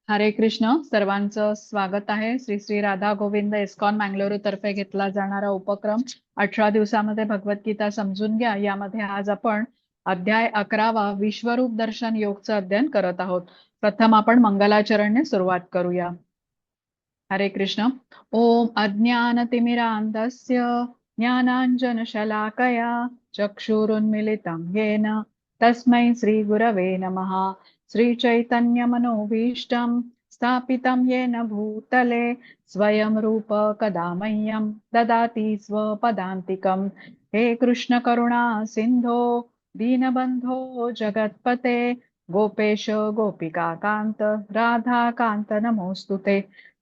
हरे कृष्ण. सर्वांचं स्वागत आहे. श्री श्री राधा गोविंद इस्कॉन मँगलोरू तर्फे घेतला जाणारा उपक्रम 18 दिवसामध्ये भगवद्गीता समजून घ्या यामध्ये आज आपण अध्याय 11वा विश्वरूप दर्शन योगचं अध्ययन करत आहोत. प्रथम आपण मंगलाचरणने सुरुवात करूया. हरे कृष्ण. ओम अज्ञानतिमिरान्धस्य ज्ञानाञ्जनशलाकया चक्षुरुन्मिलितं येन तस्मै श्रीगुरवे नमः. श्रीचैतन्यमनोभीष्टं स्थापितं येन भूतले स्वयं रूप कदा मह्यं ददाति स्वपदान्तिकं. हे कृष्ण करुणा सिन्धो दीनबन्धो जगत्पते गोपेश गोपिका कान्त राधा कान्त नमोऽस्तुते.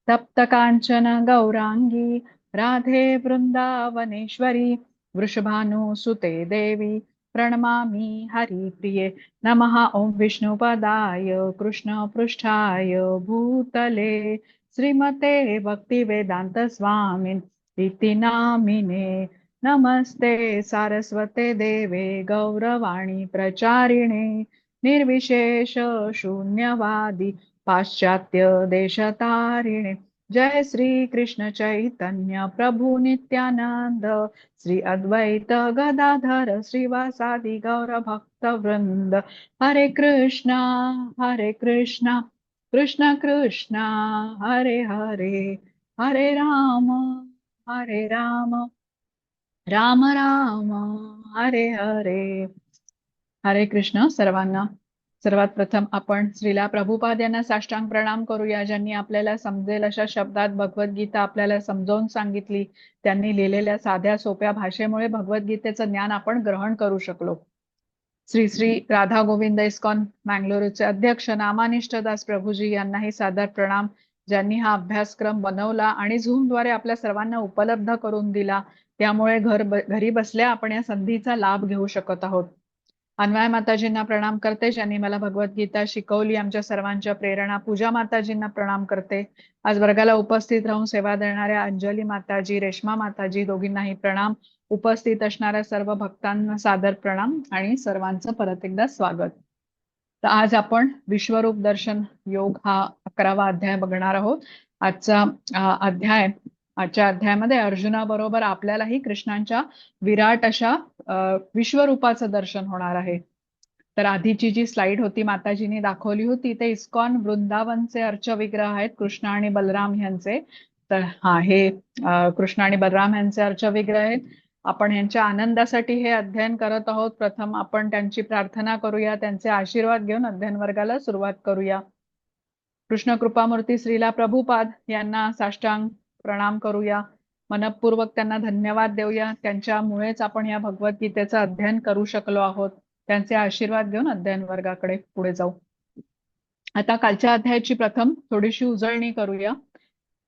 तप्त कांचन गौरांगी राधे वृंदावनेश्वरी वृषभानुसुते देवी प्रणमामि हरिप्रिये. नमः. ओम विष्णुपदाय कृष्ण पृष्ठाय भूतले श्रीमते भक्तिवेदांत स्वामिन् इति नामिने. नमस्ते सारस्वते देवे गौरवाणी प्रचारिणे निर्विशेष शून्यवादी पाश्चात्य देशतारिणे. जय श्री कृष्ण चैतन्य प्रभु नित्यानंद श्री अद्वैत गदाधर श्रीवासादि गौर भक्त वृंद. हरे कृष्णा कृष्ण कृष्ण हरे हरे हरे राम राम राम हरे हरे. हरे कृष्ण सर्वांना. सर्वात प्रथम आपण श्रीला प्रभुपाद यांना साष्टांग प्रणाम करूया, ज्यांनी आपल्याला समजेल अशा शब्दात भगवद्गीता आपल्याला समजावून सांगितली. त्यांनी लिहिलेल्या साध्या सोप्या भाषेमुळे भगवद्गीतेचं ज्ञान आपण ग्रहण करू शकलो. श्री श्री राधा गोविंद इस्कॉन मँगलोरूचे अध्यक्ष नामानिष्ठ दास प्रभूजी यांनाही सादर प्रणाम, ज्यांनी हा अभ्यासक्रम बनवला आणि झूमद्वारे आपल्या सर्वांना उपलब्ध करून दिला. त्यामुळे घरी बसल्या आपण या संधीचा लाभ घेऊ शकत आहोत. अन्वय माताजींना प्रणाम करते, ज्यांनी मला भगवद्गीता शिकवली. आमच्या सर्वांच्या प्रेरणा. पूजा माताजींना प्रणाम करते. आज वर्गाला उपस्थित राहून सेवा देणाऱ्या अंजली माताजी, रेश्मा माताजी दोघींनाही प्रणाम. उपस्थित असणाऱ्या सर्व भक्तांना सादर प्रणाम आणि सर्वांचं परत एकदा स्वागत. तर आज आपण विश्वरूप दर्शन योग हा 11वा अध्याय बघणार आहोत. आजच्या अध्यायामध्ये अर्जुनाबरोबर आपल्यालाही कृष्णांच्या विराट अशा विश्वरूपाचं दर्शन होणार आहे. तर आधीची जी स्लाइड होती माताजींनी दाखवली होती ते इस्कॉन वृंदावनचे अर्च विग्रह आहेत, कृष्ण आणि बलराम यांचे. तर हे कृष्ण आणि बलराम यांचे अर्च विग्रह आहेत. आपण यांच्या आनंदासाठी हे अध्ययन करत आहोत. प्रथम आपण त्यांची प्रार्थना करूया, त्यांचे आशीर्वाद घेऊन अध्ययन वर्गाला सुरुवात करूया. कृष्ण कृपामूर्ती श्रीला प्रभुपाद यांना साष्टांग प्रणाम करूया. मनपूर्वक त्यांना धन्यवाद देऊया. त्यांच्यामुळेच आपण या भगवद्गीतेचं अध्ययन करू शकलो आहोत. त्यांचे आशीर्वाद घेऊन अध्ययन वर्गाकडे पुढे जाऊ. आता कालच्या अध्यायाची प्रथम थोडीशी उजळणी करूया.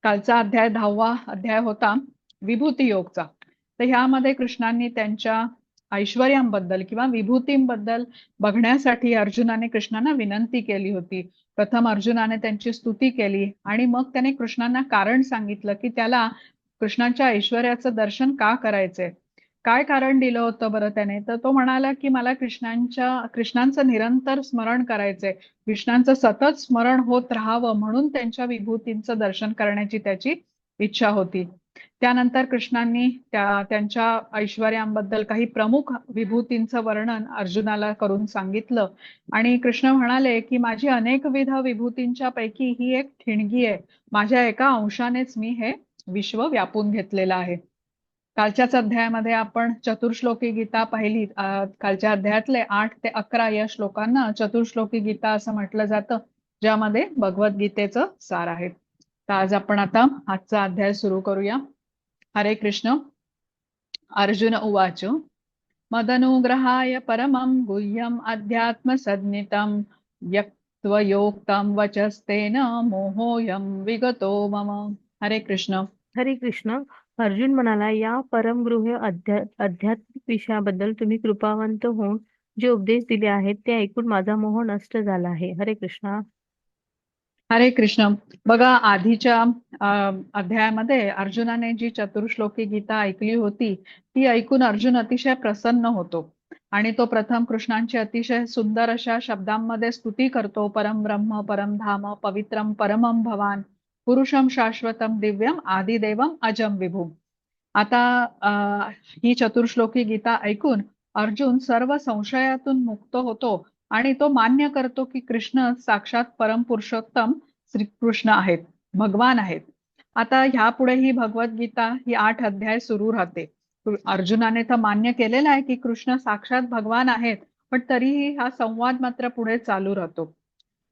कालचा अध्याय 10वा अध्याय होता विभूती योगचा. तर ह्यामध्ये कृष्णांनी त्यांच्या ऐश्वर्यांबद्दल किंवा विभूतींबद्दल बघण्यासाठी अर्जुनाने कृष्णांना विनंती केली होती. प्रथम अर्जुनाने त्यांची स्तुती केली आणि मग त्याने कृष्णांना कारण सांगितलं की त्याला कृष्णांच्या ऐश्वर्याचं दर्शन का करायचंय. काय कारण दिलं होतं बरं त्याने? तर तो म्हणाला की मला कृष्णांचं निरंतर स्मरण करायचंय, कृष्णांचं सतत स्मरण होत राहावं म्हणून त्यांच्या विभूतींचं दर्शन करण्याची त्याची इच्छा होती. त्यानंतर कृष्णांनी त्यांच्या ऐश्वर्यांबद्दल काही प्रमुख विभूतींचं वर्णन अर्जुनाला करून सांगितलं आणि कृष्ण म्हणाले की माझी अनेकविध विभूतींच्या पैकी ही एक ठिणगी आहे. माझ्या एका अंशानेच मी हे विश्व व्यापून घेतलेलं आहे. कालच्याच अध्यायामध्ये आपण चतुर्श्लोकी गीता पाहिली. कालच्या अध्यायातले 8 ते 11 या श्लोकांना चतुर्श्लोकी गीता असं म्हटलं जातं, ज्यामध्ये भगवद्गीतेचं सार आहे. तर आज आपण आता आजचा अध्याय सुरू करूया. हरे कृष्ण. अर्जुन उवाच मदनुग्रहाय परमं गुह्यम अध्यात्म सज्ञितम यक्त्वयोक्तं वचस्तेन मोहोयं विगतो मम. हरे कृष्ण. हरे कृष्ण. अर्जुन म्हणाला, या परमगृह्य आध्यात्मिक विषयाबद्दल तुम्ही कृपावंत होऊन जे उपदेश दिले आहेत ते ऐकून माझा मोह नष्ट झाला आहे. हरे कृष्ण. हरे कृष्ण. बघा, आधीच्या अध्यायामध्ये अर्जुनाने जी चतुर्श्लोकी गीता ऐकली होती ती ऐकून अर्जुन अतिशय प्रसन्न होतो. आणि तो प्रथम कृष्णांची अतिशय सुंदर अशा शब्दांमध्ये स्तुती करतो. परम ब्रह्म, परम धाम, पवित्रम परमम भवान, पुरुषम शाश्वतम दिव्यम, आदिदेवम अजम विभूम. आता ही चतुर्श्लोकी गीता ऐकून अर्जुन सर्व संशयातून मुक्त होतो आणि तो मान्य करतो की कृष्ण साक्षात परमपुरुषोत्तम श्रीकृष्ण आहेत, भगवान आहेत. आता ह्यापुढे ही भगवद्गीता ही 8 अध्याय सुरू राहते. अर्जुनाने तर मान्य केलेलं आहे की कृष्ण साक्षात भगवान आहेत, पण तरीही हा संवाद मात्र पुढे चालू राहतो.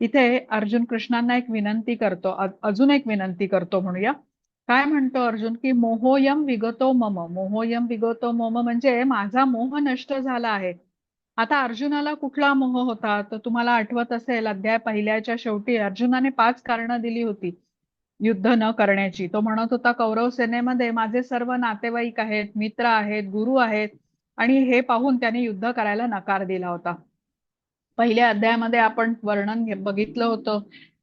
इथे अर्जुन कृष्णांना एक विनंती करतो, अजून एक विनंती करतो म्हणूया. काय म्हणतो अर्जुन की मोहोयम विगतो मम. मोहोयम विगतो मम म्हणजे माझा मोह नष्ट झाला आहे. आता अर्जुनाला कुठला मोह होता? तर तुम्हाला आठवत असेल अध्याय पहिल्याच्या शेवटी अर्जुनाने 5 कारणं दिली होती युद्ध न करण्याची. तो म्हणत होता कौरव सेनेमध्ये माझे सर्व नातेवाईक आहेत, मित्र आहेत, गुरु आहेत आणि हे पाहून त्याने युद्ध करायला नकार दिला होता. पहिल्या अध्यायामध्ये आपण वर्णन बघितलं होतं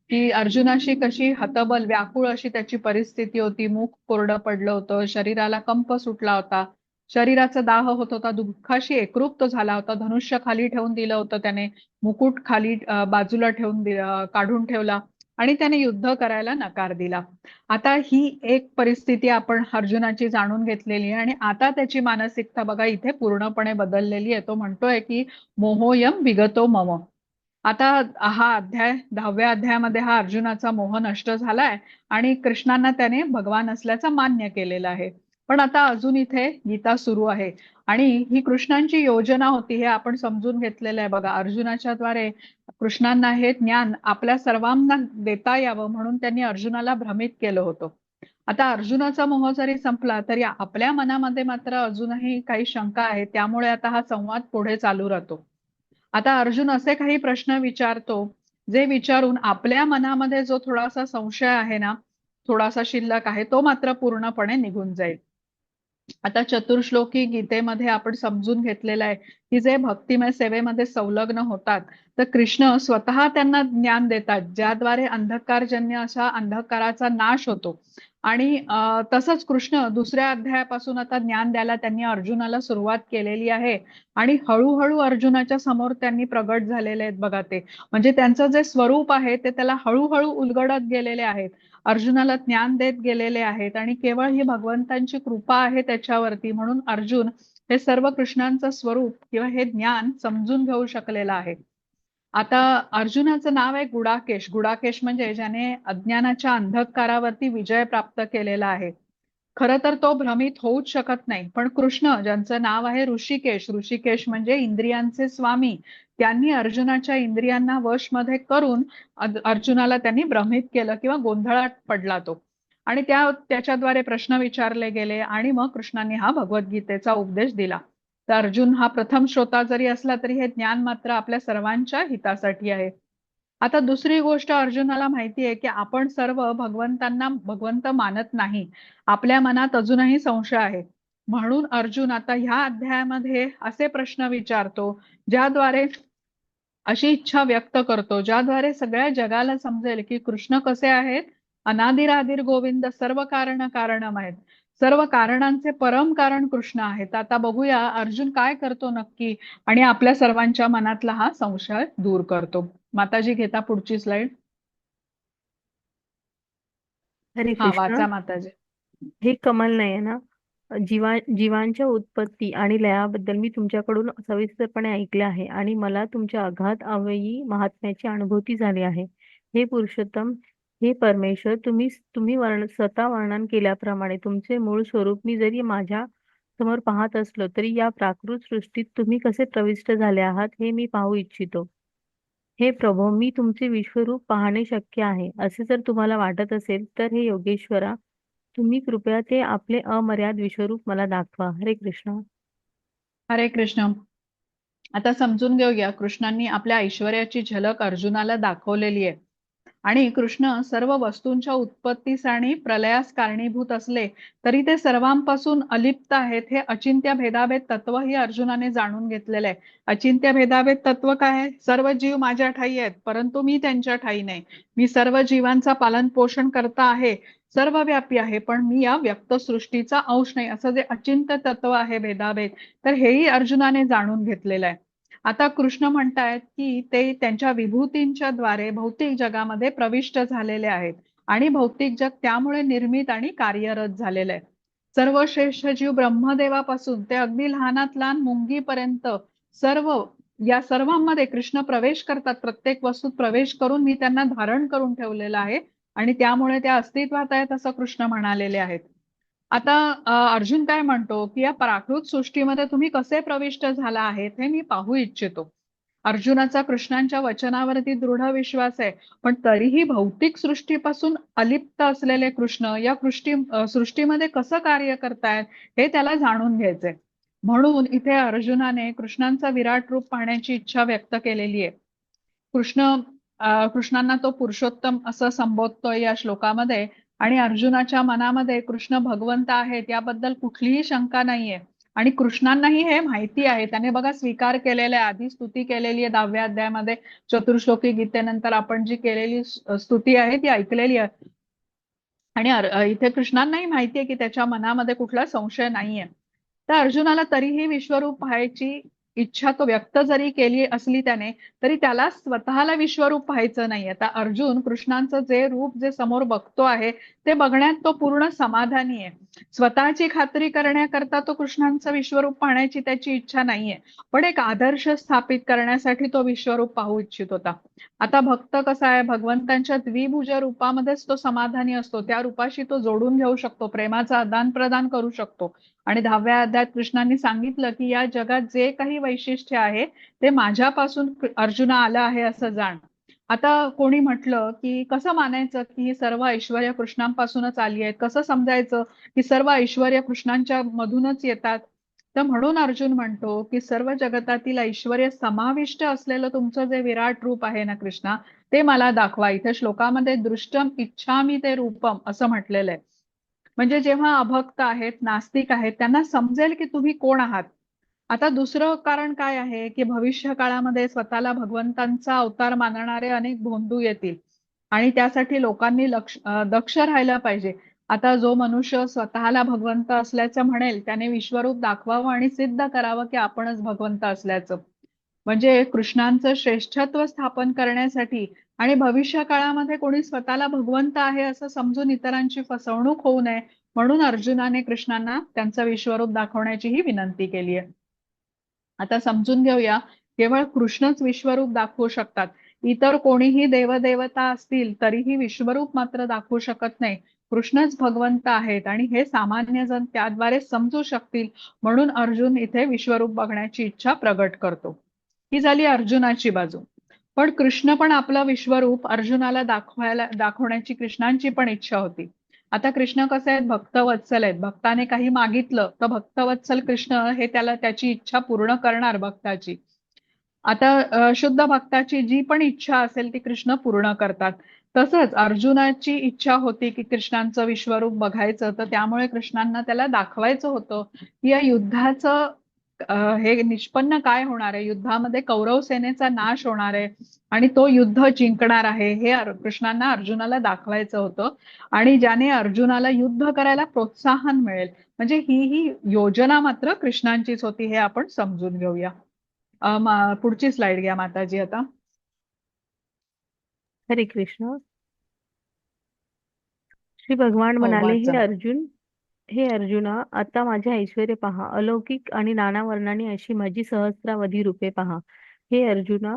की अर्जुनाशी कशी हतबल व्याकुळ अशी त्याची परिस्थिती होती. मुख कोरडं पडलं होतं, शरीराला कंप सुटला होता, शरीराचा दाह होत होता, दुःखाशी एकरूप तो झाला होता. धनुष्य खाली ठेवून दिलं होतं त्याने, मुकुट खाली बाजूला ठेवून काढून ठेवला आणि त्याने युद्ध करायला नकार दिला. आता ही एक परिस्थिती आपण अर्जुनाची जाणून घेतलेली आहे आणि आता त्याची मानसिकता बघा इथे पूर्णपणे बदललेली आहे. तो म्हणतोय की मोहोयम विगतो मम. आता हा अध्याय 10व्या अध्यायामध्ये हा अर्जुनाचा मोह नष्ट झालाय आणि कृष्णांना त्याने भगवान असल्याचं मान्य केलेलं आहे. पण आता अजून इथे गीता सुरू आहे आणि ही कृष्णांची योजना होती हे आपण समजून घेतलेलं आहे. बघा अर्जुनाच्या द्वारे कृष्णांना हे ज्ञान आपल्या सर्वांना देता यावं म्हणून त्यांनी अर्जुनाला भ्रमित केलं होतं. आता अर्जुनाचा मोह जरी संपला तरी आपल्या मनामध्ये मात्र अजूनही काही शंका आहे. त्यामुळे आता हा संवाद पुढे चालू राहतो. आता अर्जुन असे काही प्रश्न विचारतो जे विचारून आपल्या मनामध्ये जो थोडासा संशय आहे ना, थोडासा शिल्लक आहे, तो मात्र पूर्णपणे निघून जाईल. आता चतुर्श्लोकी गीतेमध्ये आपण समजून घेतलेलं आहे की जे भक्तिमय सेवेमध्ये संलग्न होतात तर कृष्ण स्वतः त्यांना ज्ञान देतात, ज्याद्वारे अंधकारजन्य अशा अंधकाराचा नाश होतो. आणि तसंच कृष्ण दुसऱ्या अध्यायापासून आता ज्ञान द्यायला त्यांनी अर्जुनाला सुरुवात केलेली आहे आणि हळूहळू अर्जुनाच्या समोर त्यांनी प्रगट झालेले आहेत बघा. ते म्हणजे त्यांचं जे स्वरूप आहे ते त्याला हळूहळू उलगडत गेलेले आहेत, अर्जुनाला ज्ञान देत गेलेले आहेत आणि केवळ ही भगवंतांची कृपा आहे त्याच्यावरती म्हणून अर्जुन हे सर्व कृष्णांचं स्वरूप किंवा हे ज्ञान समजून घेऊ शकलेलं आहे. आता अर्जुनाचं नाव आहे गुडाकेश. गुडाकेश म्हणजे ज्याने अज्ञानाच्या अंधकारावरती विजय प्राप्त केलेला आहे. खरं तर तो भ्रमित होऊच शकत नाही. पण कृष्ण ज्यांचं नाव आहे ऋषिकेश, ऋषिकेश म्हणजे इंद्रियांचे स्वामी, त्यांनी अर्जुनाच्या इंद्रियांना वशमध्ये करून अर्जुनाला त्यांनी भ्रमित केलं किंवा गोंधळात पडला तो. आणि त्याच्याद्वारे प्रश्न विचारले गेले आणि मग कृष्णांनी हा भगवद्गीतेचा उपदेश दिला. तर अर्जुन हा प्रथम श्रोता जरी असला तरी हे ज्ञान मात्र आपल्या सर्वांच्या हितासाठी आहे. आता दुसरी गोष्ट अर्जुनाला माहिती आहे की आपण सर्व भगवंतांना भगवंत मानत नाही. आपल्या मनात अजूनही संशय आहे. म्हणून अर्जुन आता ह्या अध्यायामध्ये असे प्रश्न विचारतो ज्याद्वारे अशी इच्छा व्यक्त करतो, ज्याद्वारे सगळ्या जगाला समजेल की कृष्ण कसे आहेत, अनादिरादिर गोविंद सर्व कारण कारणम आहेत. सर्व कारणांचे परम कारण कृष्ण आहेत. आता बघूया अर्जुन काय करतो नक्की आणि आपल्या सर्वांच्या मनातला हा संशय दूर करतो. माताजी घेता पुढची स्लाइड. हरे हा कृष्ण. वाचा माताजी. हे कमाल नाही आहे ना? जीवांच्या उत्पत्ती आणि लयाबद्दल मी तुमच्याकडून सविस्तरपणे ऐकले आहे आणि मला तुमच्या अगाध अव्ययी महात्म्याची अनुभूती झाली आहे. हे पुरुषोत्तम, हे परमेश्वर, तुम्ही तुम्ही स्वतः वर्णन केल्याप्रमाणे तुमचे मूळ स्वरूप मी जरी माझ्या समोर पाहत असलो तरी या प्राकृत सृष्टीत तुम्ही कसे प्रविष्ट झाले आहात हे मी पाहू इच्छितो. हे प्रभो, मी तुमचे विश्वरूप पाहणे शक्य आहे असे जर तुम्हाला वाटत असेल तर हे योगेश्वरा, तुम्ही कृपया ते आपले अमर्याद विश्वरूप मला दाखवा. हरे कृष्ण. हरे कृष्ण. आता समजून घेऊया कृष्णांनी आपल्या ऐश्वर्याची झलक अर्जुनाला दाखवलेली आहे. आणि कृष्ण सर्व वस्तूंच्या उत्पत्तीस आणि प्रलयास कारणीभूत असले तरी ते सर्वांपासून अलिप्त आहेत, हे अचिंत्य भेदाभेद तत्व ही अर्जुनाने जाणून घेतलेलं आहे. अचिंत्य भेदाभेद तत्व काय आहे? सर्व जीव माझ्या ठायी आहेत, परंतु मी त्यांच्या ठायी नाही. मी सर्व जीवांचा पालन पोषण करता आहे, सर्वव्यापी आहे, पण मी या व्यक्त सृष्टीचा अंश नाही, असं जे अचिंत्य तत्व आहे भेदाभेद, तर हेही अर्जुनाने जाणून घेतलेलं आहे. आता कृष्ण म्हणतायत की ते त्यांच्या विभूतींच्या द्वारे भौतिक जगामध्ये प्रविष्ट झालेले आहेत आणि भौतिक जग त्यामुळे निर्मित आणि कार्यरत झालेलं आहे. सर्व श्रेष्ठ जीव ब्रह्मदेवापासून ते अगदी लहानात लहान मुंगीपर्यंत सर्व या सर्वांमध्ये कृष्ण प्रवेश करतात. प्रत्येक वस्तूत प्रवेश करून मी त्यांना धारण करून ठेवलेलं आहे आणि त्यामुळे त्या अस्तित्वात आहेत असं कृष्ण म्हणालेले आहेत. आता अर्जुन काय म्हणतो की या प्राकृत सृष्टीमध्ये तुम्ही कसे प्रविष्ट झाला आहेत हे मी पाहू इच्छितो. अर्जुनाचा कृष्णांच्या वचनावरती दृढ विश्वास आहे, पण तरीही भौतिक सृष्टीपासून अलिप्त असलेले कृष्ण या सृष्टीमध्ये कसं कार्य करतायत हे त्याला जाणून घ्यायचंय. म्हणून इथे अर्जुनाने कृष्णांचा विराट रूप पाहण्याची इच्छा व्यक्त केलेली आहे. कृष्णांना तो पुरुषोत्तम असं संबोधतोय या श्लोकामध्ये आणि अर्जुनाच्या मनामध्ये कृष्ण भगवंत आहेत याबद्दल कुठलीही शंका नाहीये आणि कृष्णांनाही हे माहिती आहे. त्याने बघा स्वीकार केलेला आहे, आधी स्तुती केलेली आहे 10व्या अध्यायामध्ये. चतुर्श्लोकी गीतेनंतर आपण जी केलेली स्तुती आहे ती ऐकलेली आहे आणि इथे कृष्णांनाही माहिती आहे की त्याच्या मनामध्ये कुठला संशय नाहीये. तर अर्जुनाला तरीही विश्वरूप पाहायची इच्छा तो व्यक्त जरी केली असली त्याने, तरी त्याला स्वतःला विश्वरूप पाहायचं नाही. आता अर्जुन कृष्णांचं जे रूप जे समोर बघतो आहे ते बघण्यात तो पूर्ण समाधानी आहे. स्वतःची खात्री करण्याकरता तो कृष्णांचं विश्वरूप पाहण्याची त्याची इच्छा नाहीये, पण एक आदर्श स्थापित करण्यासाठी तो विश्वरूप पाहू इच्छित होता. आता भक्त कसा आहे, भगवंतांच्या द्विभुज रूपामध्येच तो समाधानी असतो. त्या रूपाशी तो जोडून घेऊ शकतो, प्रेमाचं आदान प्रदान करू शकतो. आणि 10व्या अध्यायात कृष्णांनी सांगितलं की या जगात जे काही वैशिष्ट्य आहे ते माझ्यापासून अर्जुना आलं आहे असं जाण. आता कोणी म्हटलं की कसं मानायचं की ही सर्व ऐश्वर्य कृष्णांपासूनच आली आहेत, कसं समजायचं की सर्व ऐश्वर्य कृष्णांच्या मधूनच येतात? तर म्हणून अर्जुन म्हणतो की सर्व जगतातील ऐश्वर्य समाविष्ट असलेलं तुमचं जे विराट रूप आहे ना कृष्णा, ते मला दाखवा. इथे श्लोकामध्ये दृष्टम इच्छामी ते रूपम असं म्हटलेलं आहे. म्हणजे जेव्हा अभक्त आहेत, नास्तिक आहेत, त्यांना समजेल की तुम्ही कोण आहात. आता दुसरं कारण काय आहे की भविष्य काळामध्ये स्वतःला भगवंतांचा अवतार मानणारे अनेक भोंदू येतील आणि त्यासाठी लोकांनी दक्ष राहायला पाहिजे. आता जो मनुष्य स्वतःला भगवंत असल्याचं म्हणेल त्याने विश्वरूप दाखवावं आणि सिद्ध करावं की आपणच भगवंत असल्याचं. म्हणजे कृष्णांचं श्रेष्ठत्व स्थापन करण्यासाठी आणि भविष्य काळामध्ये कोणी स्वतःला भगवंत आहे असं समजून इतरांची फसवणूक होऊ नये म्हणून अर्जुनाने कृष्णांना त्यांचं विश्वरूप दाखवण्याची ही विनंती केली आहे. आता समजून घेऊया, केवळ कृष्णच विश्वरूप दाखवू शकतात. इतर कोणीही देवदेवता असतील तरीही विश्वरूप मात्र दाखवू शकत नाही. कृष्णच भगवंत आहेत आणि हे सामान्य जण त्याद्वारे समजू शकतील म्हणून अर्जुन इथे विश्वरूप बघण्याची इच्छा प्रगट करतो. ही झाली अर्जुनाची बाजू. पण कृष्ण पण आपलं विश्वरूप अर्जुनाला दाखवण्याची कृष्णांची पण इच्छा होती. आता कृष्ण कसे आहेत, भक्तवत्सल आहेत. भक्ताने काही मागितलं तर भक्तवत्सल कृष्ण हे त्याला त्याची इच्छा पूर्ण करणार भक्ताची. आता शुद्ध भक्ताची जी पण इच्छा असेल ती कृष्ण पूर्ण करतात. तसंच अर्जुनाची इच्छा होती की कृष्णांचं विश्वरूप बघायचं, तर त्यामुळे कृष्णांना त्याला दाखवायचं होतं की या युद्धाचं हे निष्पन्न काय होणार आहे. युद्धामध्ये कौरव सेनेचा नाश होणार आहे आणि तो युद्ध जिंकणार आहे हे कृष्णांना अर्जुनाला दाखवायचं होतं आणि ज्याने अर्जुनाला युद्ध करायला प्रोत्साहन मिळेल. म्हणजे ही योजना मात्र कृष्णांचीच होती हे आपण समजून घेऊया. पुढची स्लाइड घ्या माताजी आता. हरे कृष्ण. श्री भगवान हो म्हणाले, वाचा. हे अर्जुना, आता माझे ऐश्वर्य पहा, अलौकिक आणि नाना वर्णांनी अशी माझी सहस्रावधी रूपे पहा. हे अर्जुना,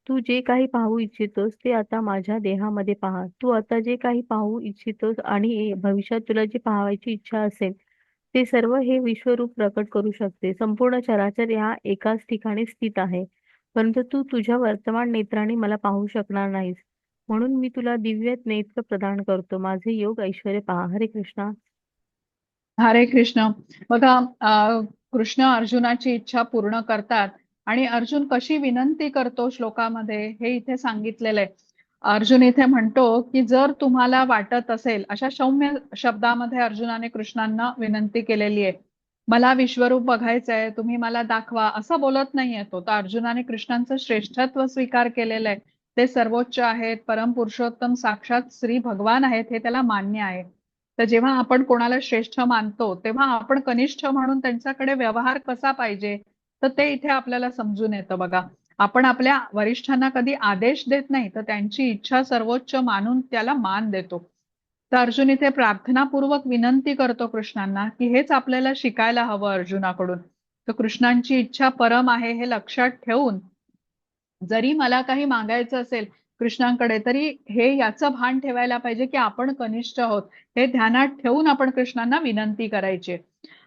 तू जे काही पाहू इच्छितोस ते आता माझ्या देहामध्ये पहा. तू आता जे काही पाहू इच्छितोस आणि भविष्यात तुला जे पाहायची इच्छा असेल ते सर्व हे विश्वरूप प्रकट करू शकते. संपूर्ण चराचर या एकाच ठिकाणी स्थित आहे, परंतु तू तुझ्या वर्तमान नेत्राने मला पाहू शकणार नाहीस. म्हणून मी तुला दिव्य नेत्र प्रदान करतो. माझे योग ऐश्वर्य पहा. हरे कृष्णा. हरे कृष्ण. बघा, कृष्ण अर्जुनाची इच्छा पूर्ण करतात आणि अर्जुन कशी विनंती करतो श्लोकामध्ये हे इथे सांगितलेलं आहे. अर्जुन इथे म्हणतो की जर तुम्हाला वाटत असेल, अशा सौम्य शब्दामध्ये अर्जुनाने कृष्णांना विनंती केलेली आहे, मला विश्वरूप बघायचंय, तुम्ही मला दाखवा, असं बोलत नाहीये तो. तर अर्जुनाने कृष्णांचं श्रेष्ठत्व स्वीकार केलेलं आहे. ते सर्वोच्च आहेत, परमपुरुषोत्तम साक्षात श्री भगवान आहेत, हे त्याला मान्य आहे. तर जेव्हा आपण कोणाला श्रेष्ठ मानतो, तेव्हा आपण कनिष्ठ म्हणून त्यांच्याकडे व्यवहार कसा पाहिजे, तर ते इथे आपल्याला समजून येतं बघा. आपण आपल्या वरिष्ठांना कधी आदेश देत नाही, तर त्यांची इच्छा सर्वोच्च मानून त्याला मान देतो. तर अर्जुन इथे प्रार्थनापूर्वक विनंती करतो कृष्णांना की हेच आपल्याला शिकायला हवं अर्जुनाकडून. तर कृष्णांची इच्छा परम आहे हे लक्षात ठेवून जरी मला काही मागायचं असेल कृष्णांकडे, तरी हे याचं भान ठेवायला पाहिजे की आपण कनिष्ठ आहोत, हे ध्यानात ठेवून आपण कृष्णांना विनंती करायची.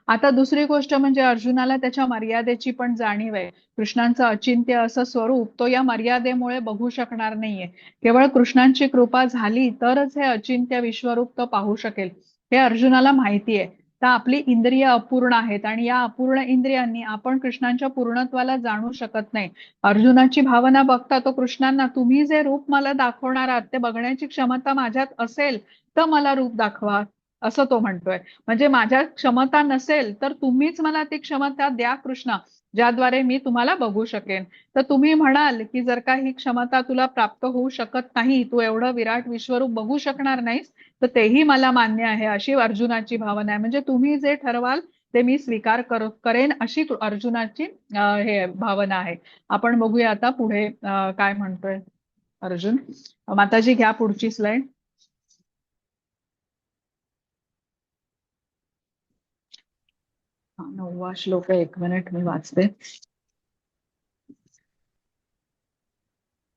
आता दुसरी गोष्ट म्हणजे अर्जुनाला त्याच्या मर्यादेची पण जाणीव आहे. कृष्णांचं अचिंत्य असं स्वरूप तो या मर्यादेमुळे बघू शकणार नाहीये. केवळ कृष्णांची कृपा झाली तरच हे अचिंत्य विश्वरूप तो पाहू शकेल, हे अर्जुनाला माहिती आहे. तर आपली इंद्रिय अपूर्ण आहेत आणि या अपूर्ण इंद्रियांनी आपण कृष्णांच्या पूर्णत्वाला जाणू शकत नाही. अर्जुनाची भावना बघता तो कृष्णांना, तुम्ही जे रूप मला दाखवणार आहात ते बघण्याची क्षमता माझ्यात असेल तर मला रूप दाखवा, असं तो म्हणतोय. म्हणजे माझ्यात क्षमता नसेल तर तुम्हीच मला ती क्षमता द्या कृष्णा, ज्याद्वारे मी तुम्हाला बघू शकेन. तर तुम्ही म्हणाल की जर का ही क्षमता तुला प्राप्त होऊ शकत नाही, तू एवढं विराट विश्वरूप बघू शकणार नाहीस, तर तेही मला मान्य आहे, अशी अर्जुनाची भावना आहे. म्हणजे तुम्ही जे ठरवाल ते मी स्वीकार करेन, अशी अर्जुनाची हे भावना आहे. आपण बघूया आता पुढे काय म्हणतोय अर्जुन. माताजी घ्या पुढची स्लाइड. 9वा श्लोक आहे, 1 मिनिट मी वाचते.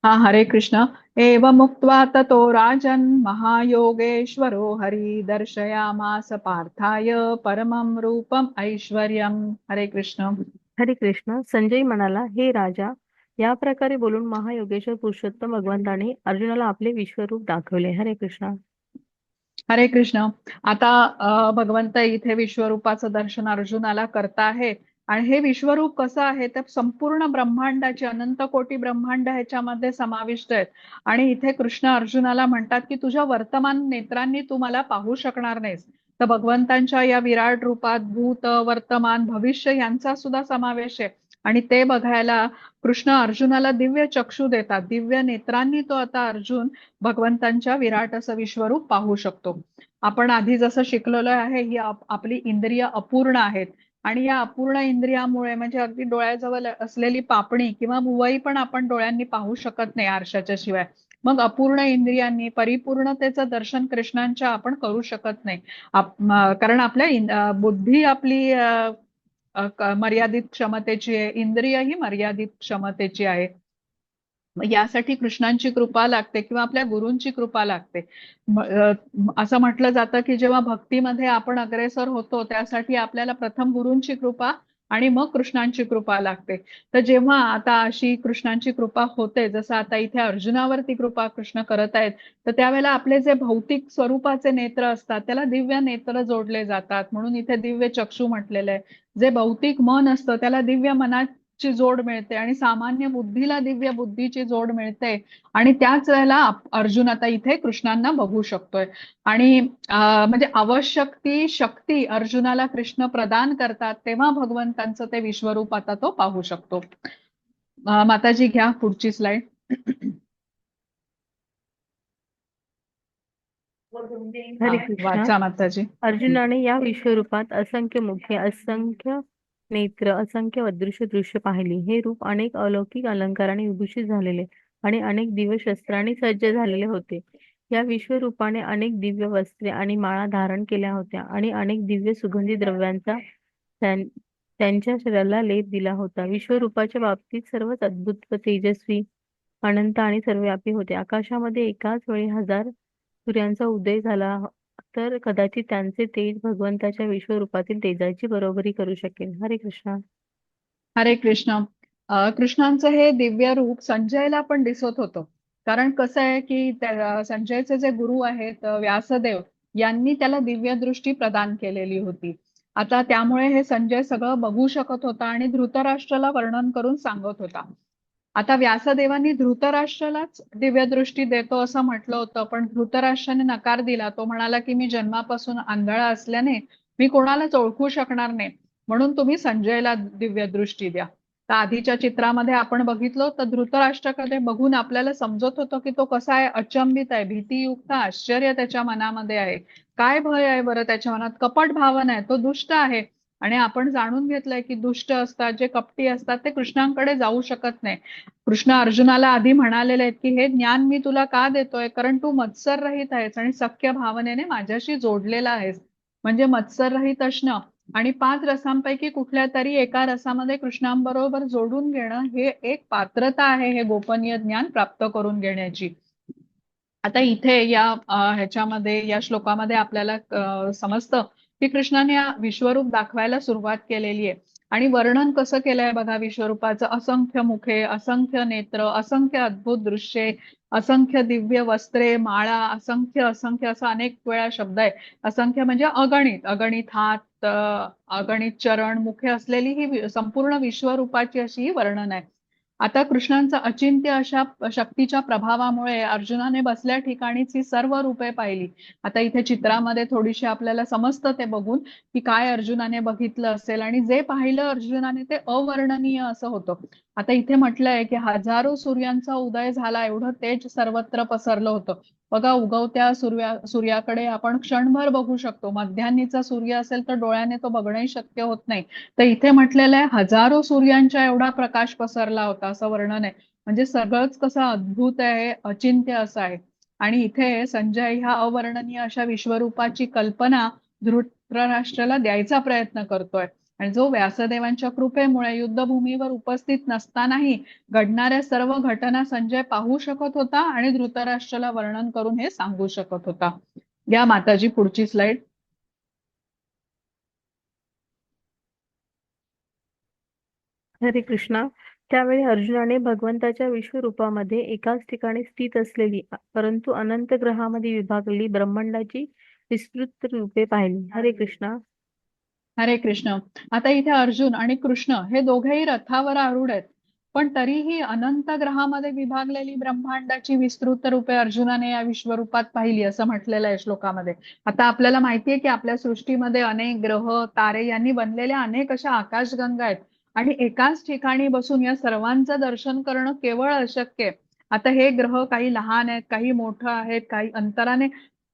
हा, हरे कृष्ण. एवमुक्त्वा ततो राजन् महायोगेश्वरो हरि दर्शयामास पार्थाय परमं रूपम ऐश्वर्यम. हरे कृष्ण. हरे कृष्ण. संजय म्हणाला, हे राजा, या प्रकारे बोलून महायोगेश्वर पुरुषोत्तम भगवंताने अर्जुनाला आपले विश्वरूप दाखवले. हरे कृष्ण. हरे कृष्ण. आता भगवंत इथे विश्वरूपाचं दर्शन अर्जुनाला करता आहे. आणि हे विश्वरूप कसं आहे तर संपूर्ण ब्रह्मांडाचे अनंत कोटी ब्रह्मांड ह्याच्यामध्ये समाविष्ट आहेत. आणि इथे कृष्ण अर्जुनाला म्हणतात की तुझ्या वर्तमान नेत्रांनी तू मला पाहू शकणार नाहीस. तर भगवंतांच्या या विराट रूपात भूत, वर्तमान, भविष्य यांचा सुद्धा समावेश आहे. आणि ते बघायला कृष्ण अर्जुनाला दिव्य चक्षु देतात. दिव्य नेत्रांनी तो आता अर्जुन भगवंतांच्या विराट असं विश्वरूप पाहू शकतो. आपण आधी जसं शिकलेलो आहे, ही आपली इंद्रिय अपूर्ण आहेत. आणि या अपूर्ण इंद्रियामुळे म्हणजे अगदी डोळ्याजवळ असलेली पापणी किंवा बुवई पण आपण डोळ्यांनी पाहू शकत नाही आरशाच्या शिवाय. मग अपूर्ण इंद्रियांनी परिपूर्णतेचं दर्शन कृष्णांच्या आपण करू शकत नाही. कारण आपल्या बुद्धी आपली मर्यादित क्षमतेची आहे, इंद्रिय ही मर्यादित क्षमतेची आहे. यासाठी कृष्णांची कृपा लागते किंवा आपल्या गुरूंची कृपा लागते. असं म्हटलं जातं की जेव्हा भक्तीमध्ये आपण अग्रेसर होतो त्यासाठी आपल्याला प्रथम गुरूंची कृपा आणि मग कृष्णांची कृपा लागते. तर जेव्हा आता अशी कृष्णांची कृपा होते, जसं आता इथे अर्जुनावरती कृपा कृष्ण करत आहेत, तर त्यावेळेला आपले जे भौतिक स्वरूपाचे नेत्र असतात त्याला दिव्य नेत्र जोडले जातात. म्हणून इथे दिव्य चक्षु म्हटलेलं आहे. जे भौतिक मन असतं त्याला दिव्य मनाची जोड मिळते आणि सामान्य बुद्धीला दिव्य बुद्धीची जोड मिळते. आणि त्याच वेळेला अर्जुन आता इथे कृष्णांना बघू शकतोय. आणि म्हणजे आवश्यक ती शक्ती अर्जुनाला कृष्ण प्रदान करतात, तेव्हा भगवंतांचं ते विश्वरूप आता तो पाहू शकतो. माताजी घ्या पुढची स्लाइड. हरे कृष्ण. वाचा माताजी. अर्जुनाने या विश्वरूपात असंख्य मुखे, असंख्य नेत्र, असंख्य अदृश्य दृश्य पाहिली. हे रूप अनेक अलौकिक अलंकाराने विभूषित झालेले आणि अनेक दिव्य शस्त्रांनी सज्ज झालेले होते. या विश्वरूपाने अनेक दिव्य वस्त्रे आणि माळा धारण केल्या होत्या आणि अनेक दिव्य सुगंधी द्रव्यांचा त्यांच्या शरीराला लेप दिला होता. विश्वरूपाच्या बाबतीत सर्वच अद्भुत व तेजस्वी, अनंत आणि सर्वव्यापी होते. आकाशामध्ये एकाच वेळी 1000 सूर्यांचा उदय झाला तर कदाचित त्यांचे तेज भगवंताच्या विश्वरूपातील तेजाची बरोबरी करू शकेल. हरे कृष्ण. हरे कृष्ण. कृष्णांचं हे दिव्य रूप संजयला पण दिसत होतं. कारण कसं आहे की संजयचे जे गुरु आहेत व्यासदेव, यांनी त्याला दिव्य दृष्टी प्रदान केलेली होती. आता त्यामुळे हे संजय सगळं बघू शकत होता आणि धृतराष्ट्राला वर्णन करून सांगत होता. आता व्यासदेवांनी धृतराष्ट्रालाच दिव्यदृष्टी देतो असं म्हटलं होतं, पण धृतराष्ट्राने नकार दिला. तो म्हणाला की मी जन्मापासून आंधळा असल्याने मी कोणालाच ओळखू शकणार नाही, म्हणून तुम्ही संजयला दिव्यदृष्टी द्या. तर आधीच्या चित्रामध्ये आपण बघितलं तर धृतराष्ट्राकडे बघून आपल्याला समजत होतं की तो कसा आहे, अचंबित आहे, भीतीयुक्त आश्चर्य त्याच्या मनामध्ये आहे. काय भय आहे बरं त्याच्या मनात? कपट भावना आहे, तो दुष्ट आहे. आणि आपण जाणून घेतलंय की दुष्ट असतात, जे कपटी असतात, ते कृष्णांकडे जाऊ शकत नाही. कृष्ण अर्जुनाला आधी म्हणालेले आहेत की हे ज्ञान मी तुला का देतोय, कारण तू मत्सर रहित आहेस आणि सख्य भावनेने माझ्याशी जोडलेला आहेस. म्हणजे मत्सर रहित असणं आणि 5 रसांपैकी कुठल्या तरी एका रसामध्ये कृष्णांबरोबर जोडून घेणं हे एक पात्रता आहे, हे गोपनीय ज्ञान प्राप्त करून घेण्याची. आता इथे या ह्याच्यामध्ये या श्लोकामध्ये आपल्याला समजतं की कृष्णाने विश्वरूप दाखवायला सुरुवात केलेली आहे. आणि वर्णन कसं केलंय बघा विश्वरूपाचं. असंख्य मुखे, असंख्य नेत्र, असंख्य अद्भुत दृश्ये, असंख्य दिव्य वस्त्रे, माळा, असंख्य असंख्य असं अनेक वेळा शब्द आहे. असंख्य म्हणजे अगणित, अगणित हात, अगणित चरण, मुखे असलेली ही संपूर्ण विश्वरूपाची अशी ही वर्णन आहे. आता कृष्णांचा अचिंत्य अशा शक्तीच्या प्रभावामुळे अर्जुनाने बसल्या ठिकाणीच ही सर्व रूपे पाहिली. आता इथे चित्रामध्ये थोडीशी आपल्याला समजतं ते बघून की काय अर्जुनाने बघितलं असेल, आणि जे पाहिलं अर्जुनाने ते अवर्णनीय असं होतं. आता इथे म्हटलंय की हजारो सूर्यांचा उदय झाला, एवढं तेज सर्वत्र पसरलं होतं. बघा, उगवत्या सूर्याकडे आपण क्षणभर बघू शकतो. मध्यान्नीचा सूर्य असेल तर डोळ्याने तो बघणंही शक्य होत नाही. तर इथे म्हटलेलं आहे हजारो सूर्यांच्या एवढा प्रकाश पसरला होता असं वर्णन आहे. म्हणजे सगळंच कसं अद्भुत आहे, अचिंत्य असं आहे. आणि इथे संजय ह्या अवर्णनीय अशा विश्वरूपाची कल्पना धृतराष्ट्राला द्यायचा प्रयत्न करतोय. आणि जो व्यासदेवांच्या कृपेमुळे युद्धभूमीवर उपस्थित नसतानाही घडणाऱ्या सर्व घटना संजय पाहू शकत होता आणि धृतराष्ट्राला वर्णन करून हे सांगू शकत होता. घ्या माताजी पुढची स्लाइड. हरे कृष्णा. त्यावेळी अर्जुनाने भगवंताच्या विश्वरूपामध्ये एकाच ठिकाणी स्थित असलेली परंतु अनंत ग्रहामध्ये विभागलेली ब्रह्मांडाची विस्तृत रूपे पाहिली. हरे कृष्णा. हरे कृष्ण. आता इथे अर्जुन आणि कृष्ण हे दोघेही रथावर आरूढ आहेत, पण तरीही अनंत ग्रहामध्ये विभागलेली ब्रह्मांडाची विस्तृत रूपे अर्जुनाने या विश्वरूपात पाहिली असं म्हटलेलं आहे श्लोकामध्ये. आता आपल्याला माहितीये की आपल्या सृष्टीमध्ये अनेक ग्रह, तारे यांनी बनलेल्या अनेक अशा आकाशगंगा आहेत, आणि एकाच ठिकाणी बसून या सर्वांचं दर्शन करणं केवळ अशक्य आहे. आता हे ग्रह काही लहान आहेत, काही मोठं आहेत, काही अंतराने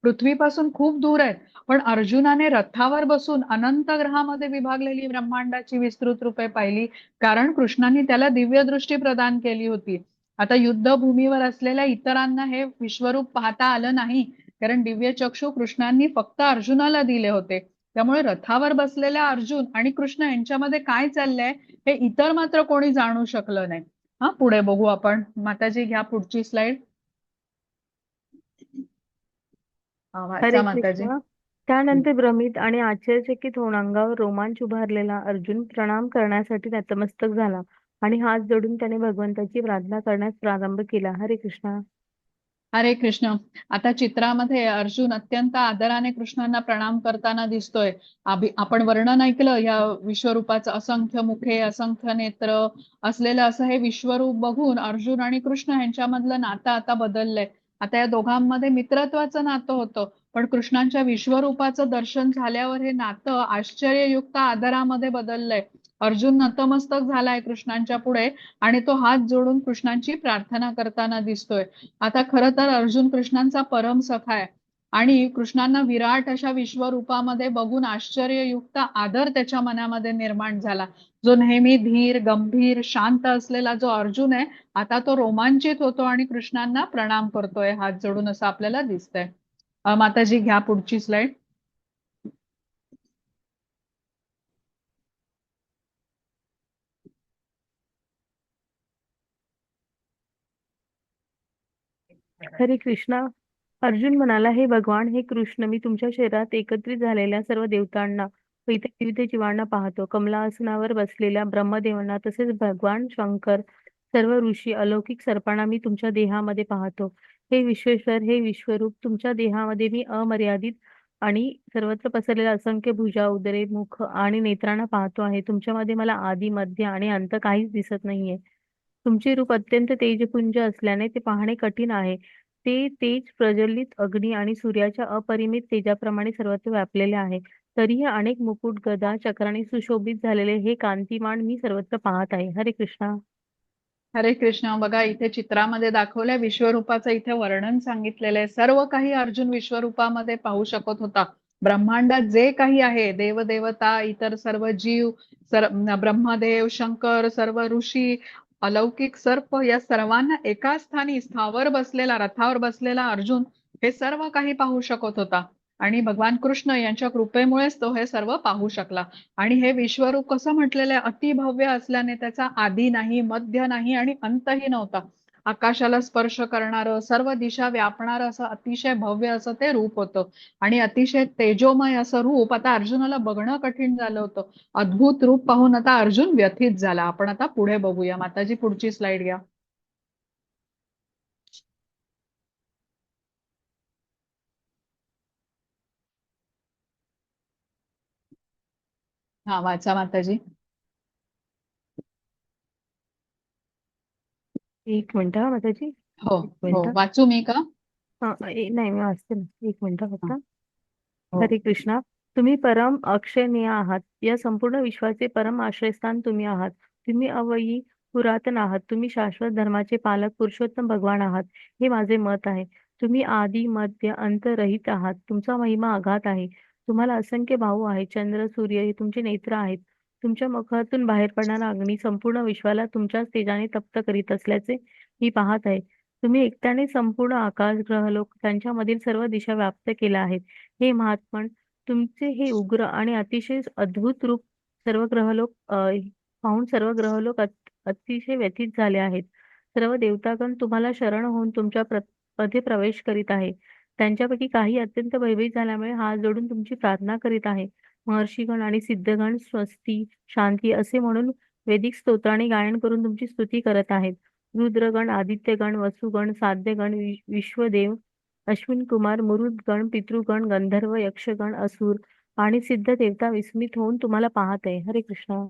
पृथ्वीपासून खूप दूर आहेत. पण अर्जुनाने रथावर बसून अनंत ग्रहामध्ये विभागलेली ब्रह्मांडाची विस्तृत रूपे पाहिली, कारण कृष्णांनी त्याला दिव्यदृष्टी प्रदान केली होती. आता युद्धभूमीवर असलेल्या इतरांना हे विश्वरूप पाहता आलं नाही, कारण दिव्य चक्षु कृष्णांनी फक्त अर्जुनाला दिले होते. त्यामुळे रथावर बसलेल्या अर्जुन आणि कृष्ण यांच्यामध्ये काय चाललंय हे इतर मात्र कोणी जाणू शकलं नाही. हा, पुढे बघू आपण. माताजी घ्या पुढची स्लाइड. हरे वाचा माताजी. कृष्णा. त्यानंतर भ्रमित आणि आश्चर्यचकित होऊन अंगावर रोमांच उभारलेला अर्जुन प्रणाम करण्यासाठी नतमस्तक झाला आणि हात जोडून त्याने भगवंताची प्रार्थना करण्यास प्रारंभ केला. हरे कृष्णा. हरे कृष्ण. आता चित्रामध्ये अर्जुन अत्यंत आदराने कृष्णांना प्रणाम करताना दिसतोय. आपण वर्णन ऐकलं या विश्वरूपाचं. असंख्य मुखे, असंख्य नेत्र असलेलं असं हे विश्वरूप बघून अर्जुन आणि कृष्ण यांच्यामधलं नातं आता बदललंय. आता या दोघांमध्ये मित्रत्वाचं नातं होतं, पण कृष्णांच्या विश्वरूपाचं दर्शन झाल्यावर हे नातं आश्चर्ययुक्त आदरामध्ये बदललंय. अर्जुन नतमस्तक झालाय कृष्णांच्या पुढे आणि तो हात जोडून कृष्णांची प्रार्थना करताना दिसतोय. आता खरं तर अर्जुन कृष्णांचा परम सखा आहे, आणि कृष्णांना विराट अशा विश्वरूपामध्ये बघून आश्चर्ययुक्त आदर त्याच्या मनामध्ये निर्माण झाला. जो नेहमी धीर, गंभीर, शांत असलेला जो अर्जुन आहे, आता तो रोमांचित होतो आणि कृष्णांना प्रणाम करतोय हात जोडून असं आपल्याला दिसतंय. माताजी घ्या पुढची स्लाइड. हरे कृष्णा. अर्जुन म्हणाला, हे भगवान, हे कृष्ण, मी तुमच्या शरीरात एकत्रित झालेल्या सर्व देवतांना व इतर विविध जीवांना पाहतो. कमलासनावर बसलेल्या ब्रह्मदेवांना तसेच भगवान शंकर, सर्व ऋषी, अलौकिक सर्पांना मी तुमच्या देहामध्ये पाहतो. हे विश्वेश्वर, हे विश्वरूप, तुमच्या देहामध्ये मी अमर्यादित आणि सर्वत्र पसरलेल्या असंख्य भुजा, उदरे, मुख आणि नेत्रांना पाहतो आहे. तुमच्यामध्ये मला आदी, मध्य आणि अंत काहीच दिसत नाहीये. तुमचे रूप अत्यंत तेजपुंज असल्याने ते पाहणे कठीण आहे. ते तेज प्रज्वलित अग्नी आणि सूर्याच्या अपरिमित तेजाप्रमाणे सर्वत्र व्यापलेले आहे. तरीही अनेक मुकुट, गदा, चक्रांनी सुशोभित झालेले हे कांतिमान मी सर्वत्र पाहत आहे. हरे कृष्णा. हरे कृष्ण. बघा इथे चित्रामध्ये दाखवलंय विश्वरूपाचं इथे वर्णन सांगितलेलं आहे. सर्व काही अर्जुन विश्वरूपामध्ये पाहू शकत होता. ब्रह्मांडात जे काही आहे देवदेवता, इतर सर्व जीव, ब्रह्मदेव, शंकर, सर्व ऋषी, अलौकिक सर्प या सर्वांना एका स्थानी स्थावर बसलेला, रथावर बसलेला अर्जुन हे सर्व काही पाहू शकत होता. आणि भगवान कृष्ण यांच्या कृपेमुळेच तो हे सर्व पाहू शकला. आणि हे विश्वरूप कसं म्हटलेलं आहे, अतिभव्य असल्याने त्याचा आदी नाही, मध्य नाही आणि अंतही नव्हता. आकाशाला स्पर्श करणारं, सर्व दिशा व्यापणारं असं अतिशय भव्य असं ते रूप होतं. आणि अतिशय तेजोमय असं रूप आता अर्जुनाला बघणं कठीण झालं होतं. अद्भुत रूप पाहून आता अर्जुन व्यथित झाला. आपण आता पुढे बघूया. माताजी पुढची स्लाइड घ्या. हा वाचा माताजी. एक मिनिट हा माताजी. हो. एक हो, मिनिट. वाचू मी का? नाही, मी वाचते ना. एक मिनिट हा, फक्त. हो. हरे कृष्णा. तुम्ही परम अक्षयनीय आहात. या संपूर्ण विश्वाचे परम आश्रयस्थान तुम्ही आहात. तुम्ही अव्ययी पुरातन आहात. तुम्ही शाश्वत धर्माचे पालक पुरुषोत्तम भगवान आहात. हे माझे मत आहे. तुम्ही आदी मध्य अंत रहित आहात. तुमचा महिमा अगाध आहे. तुम्हाला असंख्य भाऊ आहेत. चंद्र, सूर्य हे तुमचे नेत्र आहेत. तुमच्या मुखातून बाहेर पडणारा अग्नी संपूर्ण विश्वाला तुमच्याच तेजाने तप्त करीत असल्याचे मी पाहत आहे. तुम्ही एकट्याने संपूर्ण आकाश, ग्रहलोक त्यांच्यामधील सर्व दिशा व्याप्त केल्या आहेत. हे महात्मन, तुमचे हे उग्र आणि अतिशय अद्भुत रूप सर्व ग्रहलोक पाहून सर्व ग्रहलोक अतिशय व्यथित झाले आहेत. सर्व देवतागण तुम्हाला शरण होऊन तुमच्या मध्ये प्रवेश करीत आहे. त्यांच्यापैकी काही अत्यंत भयभीत झाल्यामुळे हात जोडून तुमची प्रार्थना करीत आहे. महर्षीगण आणि सिद्धगण स्वस्ती, शांती असे म्हणून वैदिक स्तोत्राने गायन करून तुमची स्तुती करत आहेत. रुद्रगण, आदित्यगण, वसुगण, साध्यगण, विश्वदेव, अश्विन कुमार, मरुदगण, पितृगण, गंधर्व, यक्षगण, असुर आणि सिद्ध देवता विस्मित होऊन तुम्हाला पाहत आहे. हरे कृष्ण.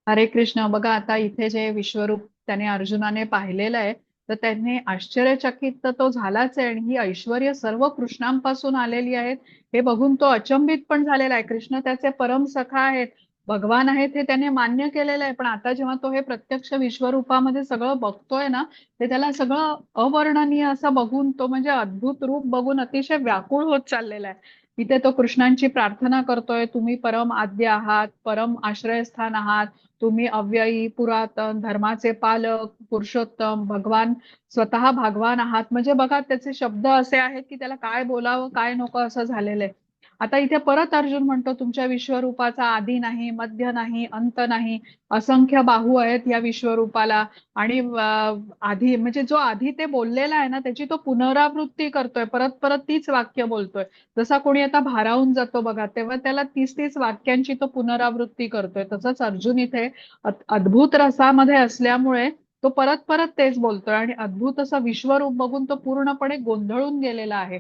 हरे कृष्ण. बघा आता इथे जे विश्वरूप त्याने अर्जुनाने पाहिलेलं आहे, तर त्याने आश्चर्यचकित तर तो झालाच आहे आणि ही ऐश्वर्य सर्व कृष्णांपासून आलेली आहेत हे बघून तो अचंबित पण झालेला आहे. कृष्ण त्याचे परम सखा आहेत, भगवान आहेत हे त्याने मान्य केलेलं आहे. पण आता जेव्हा तो हे प्रत्यक्ष विश्वरूपामध्ये सगळं बघतोय ना, ते त्याला सगळं अवर्णनीय असं बघून तो म्हणजे अद्भुत रूप बघून अतिशय व्याकुळ होत चाललेला आहे. इथे तो कृष्णांची प्रार्थना करतोय, तुम्ही परम आद्य आहात, परम आश्रयस्थान आहात, तुम्ही अव्ययी, पुरातन, धर्माचे पालक, पुरुषोत्तम, भगवान, स्वतः भगवान आहात. म्हणजे बघा त्याचे शब्द असे आहेत की त्याला काय बोलावं काय नको असं झालेलं आहे. आता इथे परत अर्जुन म्हणतो तुमच्या विश्वरूपाचा आदी नाही, मध्य नाही, अंत नाही, असंख्य बाहू आहेत या विश्वरूपाला. आणि आधी म्हणजे जो आधी ते बोललेला आहे ना त्याची तो पुनरावृत्ती करतोय, परत परत तीच वाक्य बोलतोय. जसा कोणी आता भारावून जातो बघा, तेव्हा त्याला तीच तीच वाक्यांची तो पुनरावृत्ती करतोय. तसंच अर्जुन इथे अद्भुत रसामध्ये असल्यामुळे तो परत परत तेच बोलतोय आणि अद्भुत असं विश्वरूप बघून तो पूर्णपणे गोंधळून गेलेला आहे.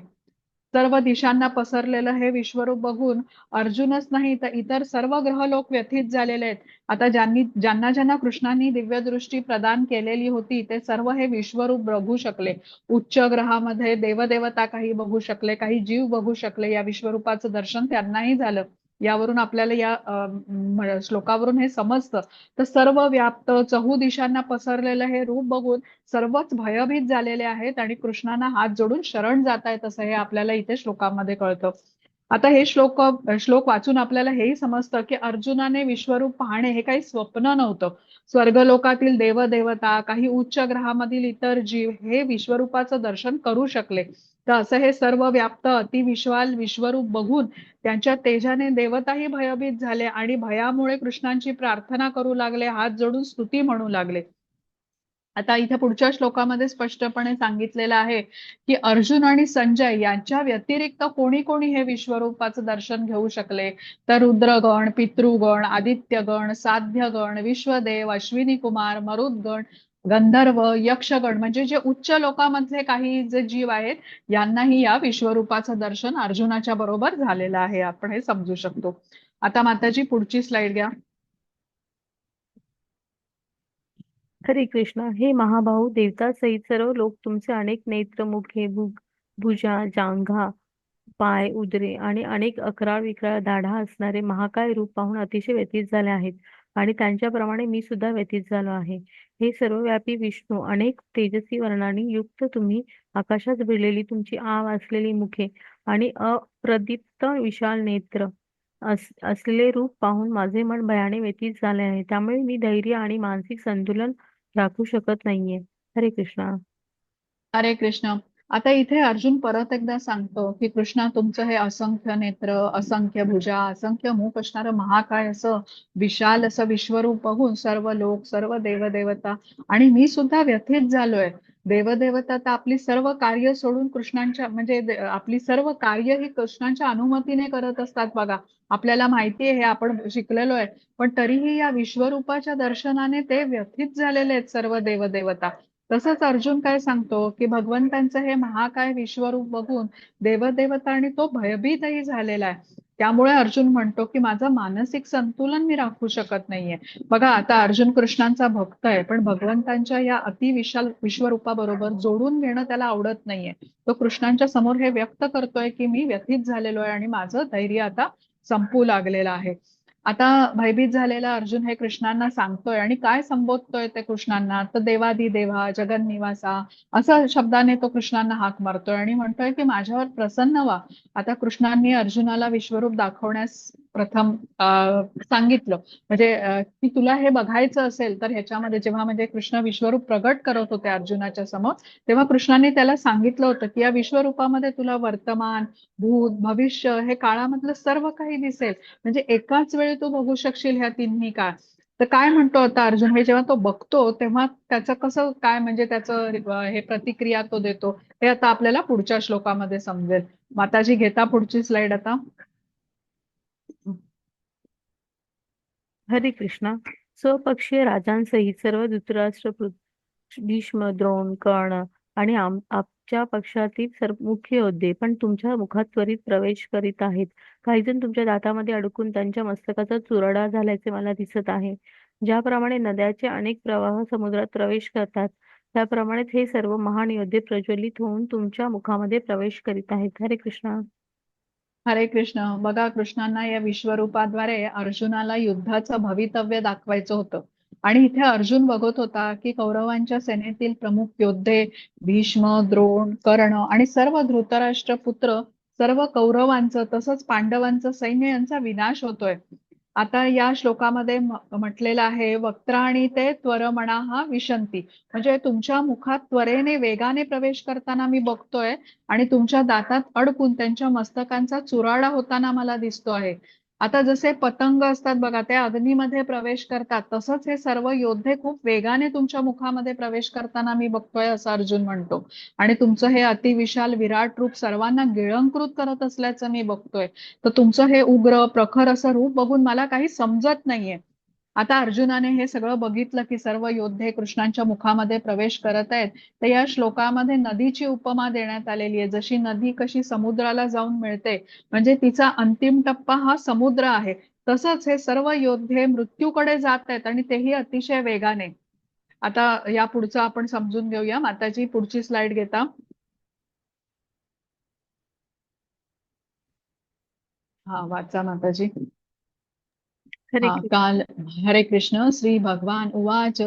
सर्व दिशांना पसरलेलं हे विश्वरूप बघून अर्जुनच नाही तर इतर सर्व ग्रहलोक व्यथित झालेले आहेत. आता ज्यांना ज्यांना कृष्णांनी दिव्यदृष्टी प्रदान केलेली होती ते सर्व हे विश्वरूप बघू शकले. उच्च ग्रहामध्ये देवदेवता काही बघू शकले, काही जीव बघू शकले. या विश्वरूपाचं दर्शन त्यांनाही झालं. यावरून आपल्याला या श्लोकावरून हे समजतं. तर सर्व व्याप्त चहू दिशांना पसरलेलं हे रूप बघून सर्वच भयभीत झालेले आहेत आणि कृष्णांना हात जोडून शरण जात आहेत असं हे आपल्याला इथे श्लोकामध्ये कळतं. आता हे श्लोक वाचून आपल्याला हेही समजतं की अर्जुनाने विश्वरूप पाहणे हे काही स्वप्न नव्हतं. स्वर्गलोकातील देवदेवता, काही उच्च ग्रहामधील इतर जीव हे विश्वरूपाचं दर्शन करू शकले. तर असं हे सर्व व्याप्त अतिविशाल विश्वरूप बघून त्यांच्या तेजाने देवताही भयभीत झाले आणि भयामुळे कृष्णांची प्रार्थना करू लागले, हात जोडून स्तुती म्हणू लागले. आता इथे पुढच्या श्लोकामध्ये स्पष्टपणे सांगितलेलं आहे की अर्जुन आणि संजय यांच्या व्यतिरिक्त कोणी कोणी हे विश्वरूपाचं दर्शन घेऊ शकले. तर रुद्रगण, पितृगण, आदित्यगण, साध्यगण, विश्वदेव, अश्विनी कुमार, मरुदगण, गंधर्व, यक्षगण म्हणजे जे उच्च लोकांमधले काही जे जीव आहेत यांनाही या विश्वरूपाचं दर्शन अर्जुनाच्या बरोबर झालेलं आहे. आपण हे समजू शकतो. आता माताजी पुढची स्लाइड घ्या. हरे कृष्णा. हे महाभाऊ, देवतासहित सर्व लोक तुमचे अनेक नेत्र, मुखे, भुजा, जांघा, पाय, उदरे आणि अनेक अकराळ विक्राळ दाढा असणारे महाकाय रूप पाहून अतिशय व्यथित झाले आहेत आणि त्यांच्याप्रमाणे मी सुद्धा व्यथित झालो आहे. हे सर्वव्यापी विष्णू, अनेक तेजस्वी वर्णांनी युक्त तुम्ही, आकाशात भिडलेली तुमची आव असलेली मुखे आणि अप्रदीप्त विशाल नेत्र असलेले रूप पाहून माझे मन भयाने व्यथित झाले आहे. त्यामुळे मी धैर्य आणि मानसिक संतुलन राखू शकत नाहीये. हरे कृष्णा. हरे कृष्ण. आता इथे अर्जुन परत एकदा सांगतो की कृष्णा, तुमचं हे असंख्य नेत्र, असंख्य भुजा, असंख्य मुख असणारं महाकाय असं विशाल असं विश्वरूप बघून सर्व लोक, सर्व देवदेवता आणि मी सुद्धा व्यथित झालोय. देवदेवता तर आपली सर्व कार्य सोडून कृष्णांच्या म्हणजे आपली सर्व कार्य ही कृष्णांच्या अनुमतीने करत असतात बघा. आपल्याला माहिती आहे, हे आपण शिकलेलो आहे. पण तरीही या विश्वरूपाच्या दर्शनाने ते व्यथित झालेले आहेत सर्व देवदेवता. तसंच अर्जुन काय सांगतो की भगवंतांचं हे महाकाय विश्वरूप बघून देवदेवता आणि तो भयभीतही झालेला आहे. त्यामुळे अर्जुन म्हणतो की माझं मानसिक संतुलन मी राखू शकत नाहीये. बघा, आता अर्जुन कृष्णांचा भक्त आहे, पण भगवंतांच्या या अतिविशाल विश्वरूपाबरोबर जोडून घेणं त्याला आवडत नाहीये. तो कृष्णांच्या समोर हे व्यक्त करतोय की मी व्यथित झालेलो आहे आणि माझं धैर्य आता संपू लागलेलं आहे. आता भयभीत झालेला अर्जुन हे कृष्णांना सांगतोय आणि काय संबोधतोय ते कृष्णांना, तर देवादी देवा, जगन्निवासा असं शब्दाने तो कृष्णांना हाक मारतोय आणि म्हणतोय की माझ्यावर प्रसन्न व्हा. आता कृष्णांनी अर्जुनाला विश्वरूप दाखवण्यास प्रथम सांगितलं. म्हणजे की तुला हे बघायचं असेल तर ह्याच्यामध्ये जेव्हा म्हणजे कृष्ण विश्वरूप प्रगट करत होते अर्जुनाच्या समोर, तेव्हा कृष्णाने त्याला सांगितलं होतं की या विश्वरूपामध्ये तुला वर्तमान, भूत, भविष्य हे काळामधलं सर्व काही दिसेल. म्हणजे एकाच वेळी तू बघू शकशील ह्या तिन्ही काळ. तर काय म्हणतो आता अर्जुन, हे जेव्हा तो बघतो तेव्हा त्याचं कसं काय म्हणजे त्याचं हे प्रतिक्रिया तो देतो, हे आता आपल्याला पुढच्या श्लोकामध्ये समजेल. माताजी, घेता पुढची स्लाइड आता. हरे कृष्णा. स्वपक्षीय राजांसहित सर्व धृतराष्ट्र, भीष्म, द्रोण, कर्ण आणि आमच्या पक्षातील सर्व मुख्य योद्धे पण तुमच्या मुखात त्वरित प्रवेश करीत आहेत. काही जण तुमच्या दातामध्ये अडकून त्यांच्या मस्तकाचा चुराडा झाल्याचे मला दिसत आहे. ज्याप्रमाणे नद्याचे अनेक प्रवाह समुद्रात प्रवेश करतात, त्याप्रमाणेच हे सर्व महान योद्धे प्रज्वलित होऊन तुमच्या मुखामध्ये प्रवेश करीत आहेत. हरे कृष्णा. हरे कृष्ण. बघा, कृष्णांना या विश्वरूपाद्वारे अर्जुनाला युद्धाचं भवितव्य दाखवायचं होतं. आणि इथे अर्जुन बघत होता की कौरवांच्या सेनेतील प्रमुख योद्धे भीष्म, द्रोण, कर्ण आणि सर्व धृतराष्ट्र पुत्र, सर्व कौरवांचं तसंच पांडवांचं सैन्य यांचा विनाश होतोय. आता या श्लोकामध्ये म्हटलेलं आहे, वक्त्राणी ते त्वरमणाः विशंती. म्हणजे तुमच्या मुखात त्वरेने वेगाने प्रवेश करताना मी बघतोय आणि तुमच्या दातात अडकून त्यांच्या मस्तकांचा चुराडा होताना मला दिसतो आहे. आता जसे पतंग असतात बघा, ते अग्नीमध्ये प्रवेश करतात, तसंच हे सर्व योद्धे खूप वेगाने तुमच्या मुखामध्ये प्रवेश करताना मी बघतोय, असं अर्जुन म्हणतो. आणि तुमचं हे अतिविशाल विराट रूप सर्वांना गिळंकृत करत असल्याचं मी बघतोय. तर तुमचं हे उग्र प्रखर असं रूप बघून मला काही समजत नाहीये. आता अर्जुनाने हे सगळं बघितलं की सर्व योद्धे कृष्णांच्या मुखामध्ये प्रवेश करत आहेत. तर या श्लोकामध्ये नदीची उपमा देण्यात आलेली आहे. जशी नदी कशी समुद्राला जाऊन मिळते, म्हणजे तिचा अंतिम टप्पा हा समुद्र आहे, तसंच हे सर्व योद्धे मृत्यूकडे जात आहेत आणि तेही अतिशय वेगाने. आता या पुढचं आपण समजून घेऊया. माताजी, पुढची स्लाइड घेता. हा, वाचा माताजी. हरे हा, काल. हरे कृष्ण. श्री भगवान उवाच,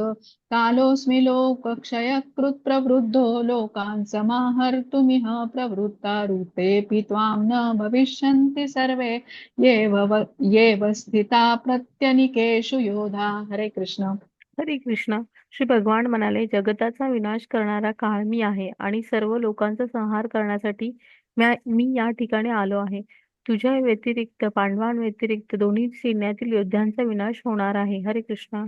कालोऽस्मि लोकक्षयकृत् प्रवृद्धो लोकान् समाहर्तुमिह प्रवृत्ता रूपेऽपि त्वां न भविष्यन्ति सर्वे येव स्थिता प्रत्यनीकेषु योधा. हरे कृष्ण. हरे कृष्णा. श्री भगवान म्हणाले, जगताचा विनाश करणारा काळ मी आहे आणि सर्व लोकांचा संहार करण्यासाठी मी या ठिकाणी आलो आहे. तुझ्या व्यतिरिक्त, पांडवांव्यतिरिक्त दोन्ही सैन्यातील योद्ध्यांचा विनाश होणार आहे. हरे कृष्णा.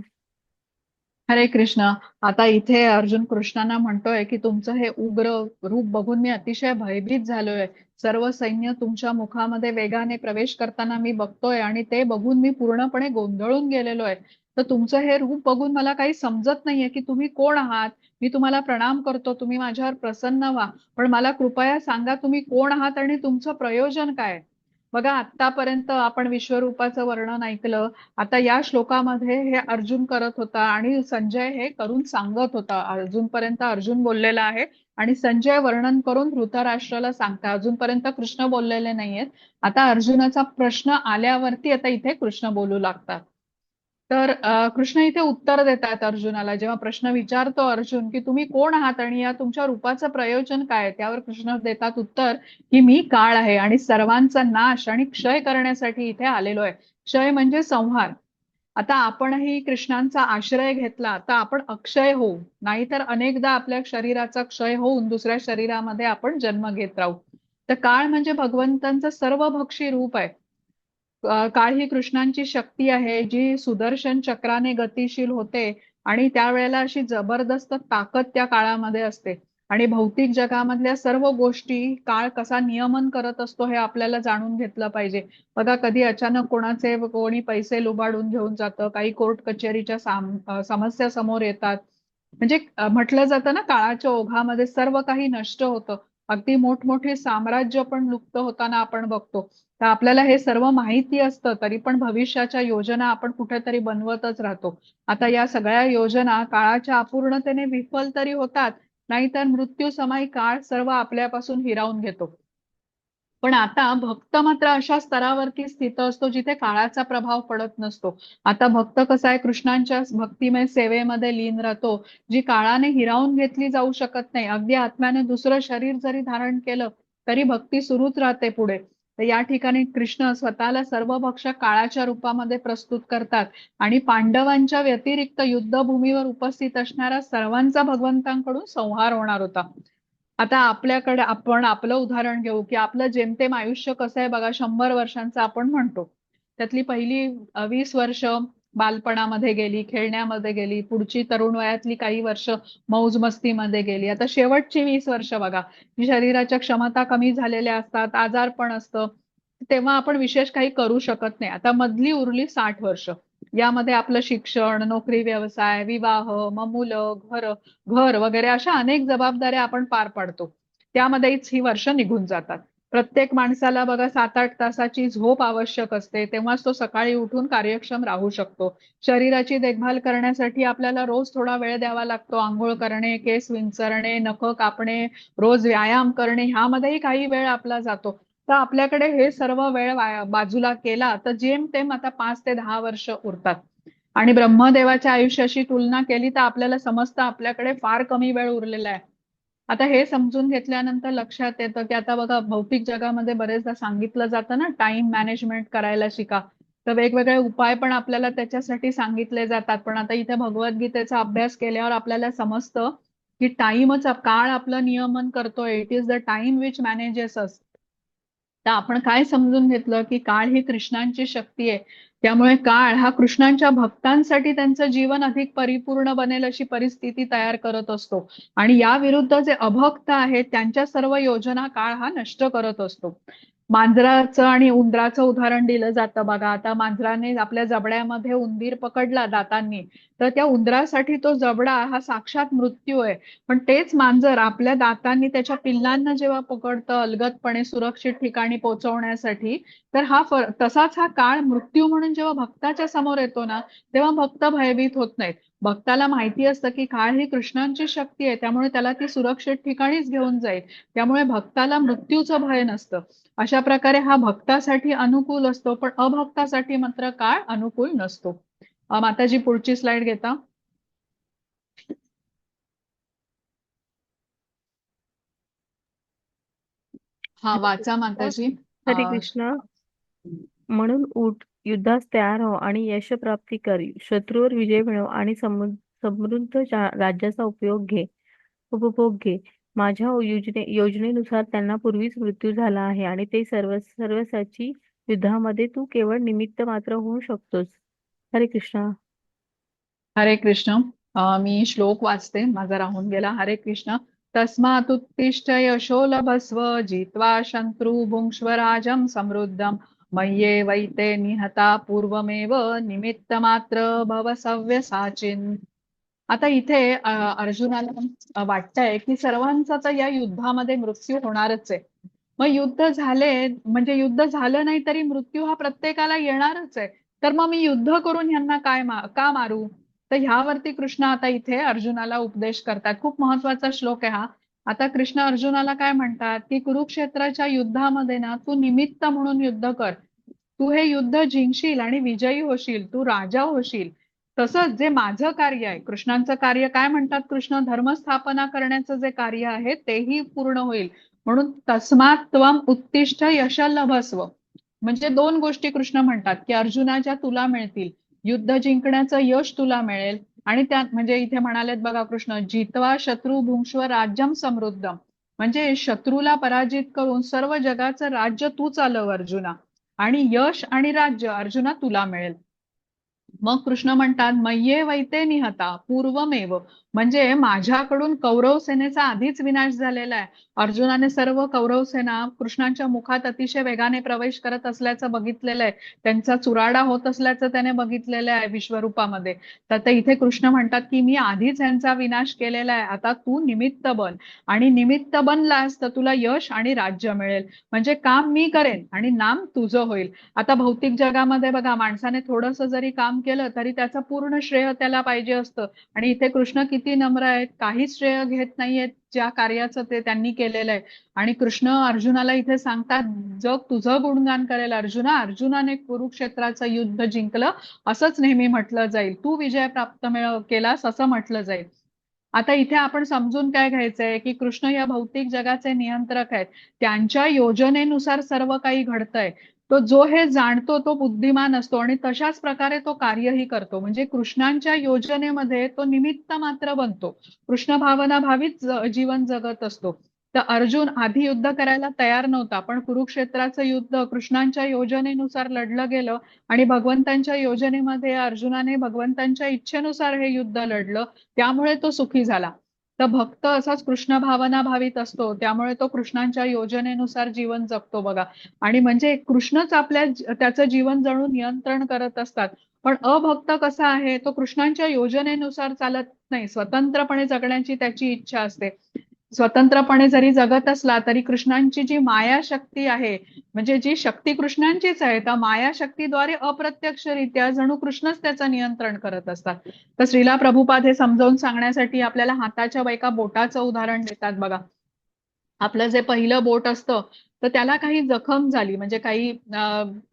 हरे कृष्ण. आता इथे अर्जुन कृष्णांना म्हणतोय की तुमचं हे उग्र रूप बघून मी अतिशय भयभीत झालोय. सर्व सैन्य तुमच्या मुखामध्ये वेगाने प्रवेश करताना मी बघतोय आणि ते बघून मी पूर्णपणे गोंधळून गेलेलो आहे. तर तुमचं हे रूप बघून मला काही समजत नाहीये की तुम्ही कोण आहात. मी तुम्हाला प्रणाम करतो, तुम्ही माझ्यावर प्रसन्न व्हा, पण मला कृपया सांगा तुम्ही कोण आहात आणि तुमचं प्रयोजन काय. बघा आतापर्यंत आपण विश्वरूपाचं वर्णन ऐकलं. आता या श्लोकामध्ये हे अर्जुन करत होता आणि संजय हे करून सांगत होता. अजूनपर्यंत अर्जुन बोललेला आहे आणि संजय वर्णन करून धृतराष्ट्राला सांगता. अजूनपर्यंत कृष्ण बोललेले नाहीयेत. आता अर्जुनाचा प्रश्न आल्यावरती आता इथे कृष्ण बोलू लागतात. तर कृष्ण इथे उत्तर देतात अर्जुनाला. जेव्हा प्रश्न विचारतो अर्जुन की तुम्ही कोण आहात आणि या तुमच्या रूपाचं प्रयोजन काय आहे? त्यावर कृष्ण देतात उत्तर की मी काळ आहे आणि सर्वांचा नाश आणि क्षय करण्यासाठी इथे आलेलो आहे. क्षय म्हणजे संहार. आता आपणही कृष्णांचा आश्रय घेतला तर आपण अक्षय होऊ, नाहीतर अनेकदा आपल्या शरीराचा क्षय होऊन दुसऱ्या शरीरामध्ये आपण जन्म घेत राहू. तर काळ म्हणजे भगवंतांचं सर्वभक्षी रूप आहे. काळ ही कृष्णांची शक्ती आहे जी सुदर्शन चक्राने गतिशील होते आणि त्यावेळेला अशी जबरदस्त ताकद त्या काळामध्ये असते. आणि भौतिक जगामधल्या सर्व गोष्टी काळ कसा नियमन करत असतो हे आपल्याला जाणून घेतलं पाहिजे. बघा कधी अचानक कोणी पैसे लुबाडून घेऊन जातं, काही कोर्ट कचेरीच्या समस्या समोर येतात. म्हणजे म्हटलं जातं ना काळाच्या ओघामध्ये सर्व काही नष्ट होतं. अगदी मोठमोठे साम्राज्य पण लुप्त होताना आपण बघतो. तर आपल्याला हे सर्व माहिती असतं तरी पण भविष्याच्या योजना आपण कुठेतरी बनवतच राहतो. आता या सगळ्या योजना काळाच्या अपूर्णतेने विफल तरी होतात, नाहीतर मृत्यू समाई काळ सर्व आपल्यापासून हिरावून घेतो. पण आता भक्त मात्र अशा स्तरावरती स्थित असतो जिथे काळाचा प्रभाव पडत नसतो. आता भक्त कसा आहे कृष्णांच्या भक्तिमय सेवेमध्ये लीन राहतो, जी काळाने हिरावून घेतली जाऊ शकत नाही. अगदी आत्म्याने दुसरं शरीर जरी धारण केलं तरी भक्ती सुरूच राहते पुढे. तर या ठिकाणी कृष्ण स्वतःला सर्वभक्षक काळाच्या रूपामध्ये प्रस्तुत करतात आणि पांडवांच्या व्यतिरिक्त युद्धभूमीवर उपस्थित असणाऱ्या सर्वांचा भगवंतांकडून संहार होणार होता. आता आपल्याकडे आपण आपलं उदाहरण घेऊ की आपलं जेमतेम आयुष्य कसं आहे बघा. 100 वर्षांचं आपण म्हणतो. त्यातली पहिली 20 वर्ष बालपणामध्ये गेली, खेळण्यामध्ये गेली. पुढची तरुण वयातली काही वर्ष मौज मस्तीमध्ये गेली. आता शेवटची 20 वर्ष बघा, जी शरीराच्या क्षमता कमी झालेल्या असतात, आजारपण असतं. तेव्हा आपण विशेष काही करू शकत नाही. आता मधली उरली 60 वर्ष. यामध्ये आपलं शिक्षण, नोकरी, व्यवसाय, विवाह, मग मुलं, घर वगैरे अशा अनेक जबाबदाऱ्या आपण पार पाडतो. त्यामध्येच ही वर्ष निघून जातात. प्रत्येक माणसाला बघा 7-8 तासाची झोप आवश्यक असते. तेव्हाच तो सकाळी उठून कार्यक्षम राहू शकतो. शरीराची देखभाल करण्यासाठी आपल्याला रोज थोडा वेळ द्यावा लागतो. अंघोळ करणे, केस विंचरणे, नखं कापणे, रोज व्यायाम करणे ह्यामध्येही काही वेळ आपला जातो. तर आपल्याकडे हे सर्व वेळ बाजूला केला तर जेमतेम आता 5 ते 10 वर्ष उरतात. आणि ब्रह्मदेवाच्या आयुष्याशी तुलना केली तर आपल्याला समजतं आपल्याकडे फार कमी वेळ उरलेला आहे. आता हे समजून घेतल्यानंतर लक्षात येतं की आता बघा भौतिक जगामध्ये बरेचदा सांगितलं जातं ना टाइम मॅनेजमेंट करायला शिका. तर वेगवेगळे उपाय पण आपल्याला त्याच्यासाठी सांगितले जातात. पण आता इथे भगवद्गीतेचा अभ्यास केल्यावर आपल्याला समजतं की टाइमच काळ आपलं नियमन करतोय. It is the time which manages us. तर आपण काय समजून घेतलं की काळ ही कृष्णांची शक्ती आहे. त्यामुळे काळ हा कृष्णांच्या भक्तांसाठी त्यांचं जीवन अधिक परिपूर्ण बनेल अशी परिस्थिती तयार करत असतो. आणि या विरुद्ध जे अभक्त आहेत त्यांच्या सर्व योजना काळ हा नष्ट करत असतो. मांजराचं आणि उंदराचं उदाहरण दिलं जातं बघा. आता मांजराने आपल्या जबड्यामध्ये उंदीर पकडला दातांनी, तर त्या उंदरासाठी तो जबडा हा साक्षात मृत्यू आहे. पण तेच मांजर आपल्या दातांनी त्याच्या पिल्लांना जेव्हा पकडतं अलगदपणे सुरक्षित ठिकाणी पोहोचवण्यासाठी, तर तसाच हा काळ मृत्यू म्हणून जेव्हा भक्ताच्या समोर येतो ना, तेव्हा भक्त भयभीत होत नाहीत. भक्ताला माहिती असतं की काळ ही कृष्णांची शक्ती आहे, त्यामुळे त्याला ती सुरक्षित ठिकाणीच घेऊन जाईल. त्यामुळे भक्ताला मृत्यूचं भय नसतं. अशा प्रकारे हा भक्तासाठी अनुकूल असतो, पण अभक्तासाठी मात्र काळ अनुकूल नसतो. माताजी पुढची स्लाइड घेता. हा हरे वाचा कृष्ण. माताजी. हरे कृष्ण. म्हणून उठ, युद्धास तयार हो आणि यश प्राप्ती कर. शत्रूवर विजय मिळव आणि समृद्ध राज्याचा उपभोग घे. माझ्या योजनेनुसार त्यांना पूर्वीच मृत्यू झाला आहे आणि ते सर्वसाची युद्धामध्ये तू केवळ निमित्त मात्र होऊ शकतोस. हरे कृष्ण. हरे कृष्ण. मी श्लोक वाचते, माझा राहून गेला. हरे कृष्ण. तस्मात् उत्तिष्ठ यशो लभस्व जित्वा शत्रू भुङ्क्ष्व राजं समृद्धम मय्येवैते निहता पूर्वमेव निमित्त मात्र भव सव्यसाचिन. आता इथे अर्जुनाला वाटतंय की सर्वांचा तर या युद्धामध्ये मृत्यू होणारच आहे. मग युद्ध झाले म्हणजे युद्ध झालं नाही तरी मृत्यू हा प्रत्येकाला येणारच आहे. तर मग मी युद्ध करून ह्यांना का मारू? तर ह्यावरती कृष्ण आता इथे अर्जुनाला उपदेश करतात. खूप महत्वाचा श्लोक आहे हा. आता कृष्ण अर्जुनाला काय म्हणतात की कुरुक्षेत्राच्या युद्धामध्ये ना तू निमित्त म्हणून युद्ध कर. तू हे युद्ध जिंकशील आणि विजयी होशील, तू राजा होशील. तसंच जे माझं कार्य आहे, कृष्णांचं कार्य काय म्हणतात कृष्ण, धर्मस्थापना करण्याचं जे कार्य आहे तेही पूर्ण होईल. म्हणून तस्मात् त्वम उत्तिष्ठ यश लभस्व. म्हणजे दोन गोष्टी कृष्ण म्हणतात की अर्जुनाच्या तुला मिळतील, युद्ध जिंकण्याचं यश तुला मिळेल. आणि त्यात म्हणजे इथे म्हणालेत बघा कृष्ण, जित्वा शत्रू भुंक्ष्व राज्यम समृद्धम. म्हणजे शत्रूला पराजित करून सर्व जगाचं राज्य तू चालव अर्जुना, आणि यश आणि राज्य अर्जुना तुला मिळेल. मग कृष्ण म्हणतात मय्ये वैते निहता पूर्वमेव. म्हणजे माझ्याकडून कौरव सेनेचा आधीच विनाश झालेला आहे. अर्जुनाने सर्व कौरव सेना कृष्णांच्या मुखात अतिशय वेगाने प्रवेश करत असल्याचं बघितलेलं आहे. त्यांचा चुराडा होत असल्याचं त्याने बघितलेलं आहे विश्वरूपामध्ये. तर ते इथे कृष्ण म्हणतात की मी आधीच यांचा विनाश केलेला आहे, आता तू निमित्त बन. आणि निमित्त बनलास तर तुला यश आणि राज्य मिळेल. म्हणजे काम मी करेन आणि नाम तुझं होईल. आता भौतिक जगामध्ये बघा, माणसाने थोडंसं जरी काम केलं तरी त्याचं पूर्ण श्रेय त्याला पाहिजे असतं. आणि इथे कृष्ण किती नम्र आहेत, काहीच श्रेय घेत नाहीयेत ज्या कार्याचं ते त्यांनी केलेलं आहे. आणि कृष्ण अर्जुनाला इथे सांगतात जग तुझं गुणगान करेल अर्जुना, अर्जुनाने कुरुक्षेत्राचं युद्ध जिंकलं असंच नेहमी म्हटलं जाईल, तू विजय प्राप्त केलास असं म्हटलं जाईल. आता इथे आपण समजून काय घ्यायचंय की कृष्ण या भौतिक जगाचे नियंत्रक आहेत. त्यांच्या योजनेनुसार सर्व काही घडतंय. तो जो हे जाणतो तो बुद्धिमान असतो आणि तशाच प्रकारे तो कार्यही करतो. म्हणजे कृष्णांच्या योजनेमध्ये तो निमित्त मात्र बनतो. कृष्ण भावना भावीच जीवन जगत असतो. तर अर्जुन आधी युद्ध करायला तयार नव्हता, पण कुरुक्षेत्राचं युद्ध कृष्णांच्या योजनेनुसार लढलं गेलं. आणि भगवंतांच्या योजनेमध्ये अर्जुनाने भगवंतांच्या इच्छेनुसार हे युद्ध लढलं, त्यामुळे तो सुखी झाला. तर भक्त असाच कृष्ण भावना भावित असतो, त्यामुळे तो कृष्णांच्या योजनेनुसार जीवन जगतो बघा. आणि म्हणजे कृष्णच त्याचं जीवन जणू नियंत्रण करत असतात. पण अभक्त कसा आहे, तो कृष्णांच्या योजनेनुसार चालत नाही, स्वतंत्रपणे जगण्याची त्याची इच्छा असते. स्वतंत्रपणे जरी जगत असला तरी कृष्णांची जी माया शक्ती आहे, म्हणजे जी शक्ती कृष्णांचीच आहे, त्या माया शक्तीद्वारे अप्रत्यक्षरित्या जणू कृष्णच त्याचं नियंत्रण करत असतात. तर श्रीला प्रभुपाद हे समजावून सांगण्यासाठी आपल्याला हाताच्या एका बोटाचं उदाहरण देतात बघा. आपलं जे पहिलं बोट असतं तर त्याला काही जखम झाली, म्हणजे काही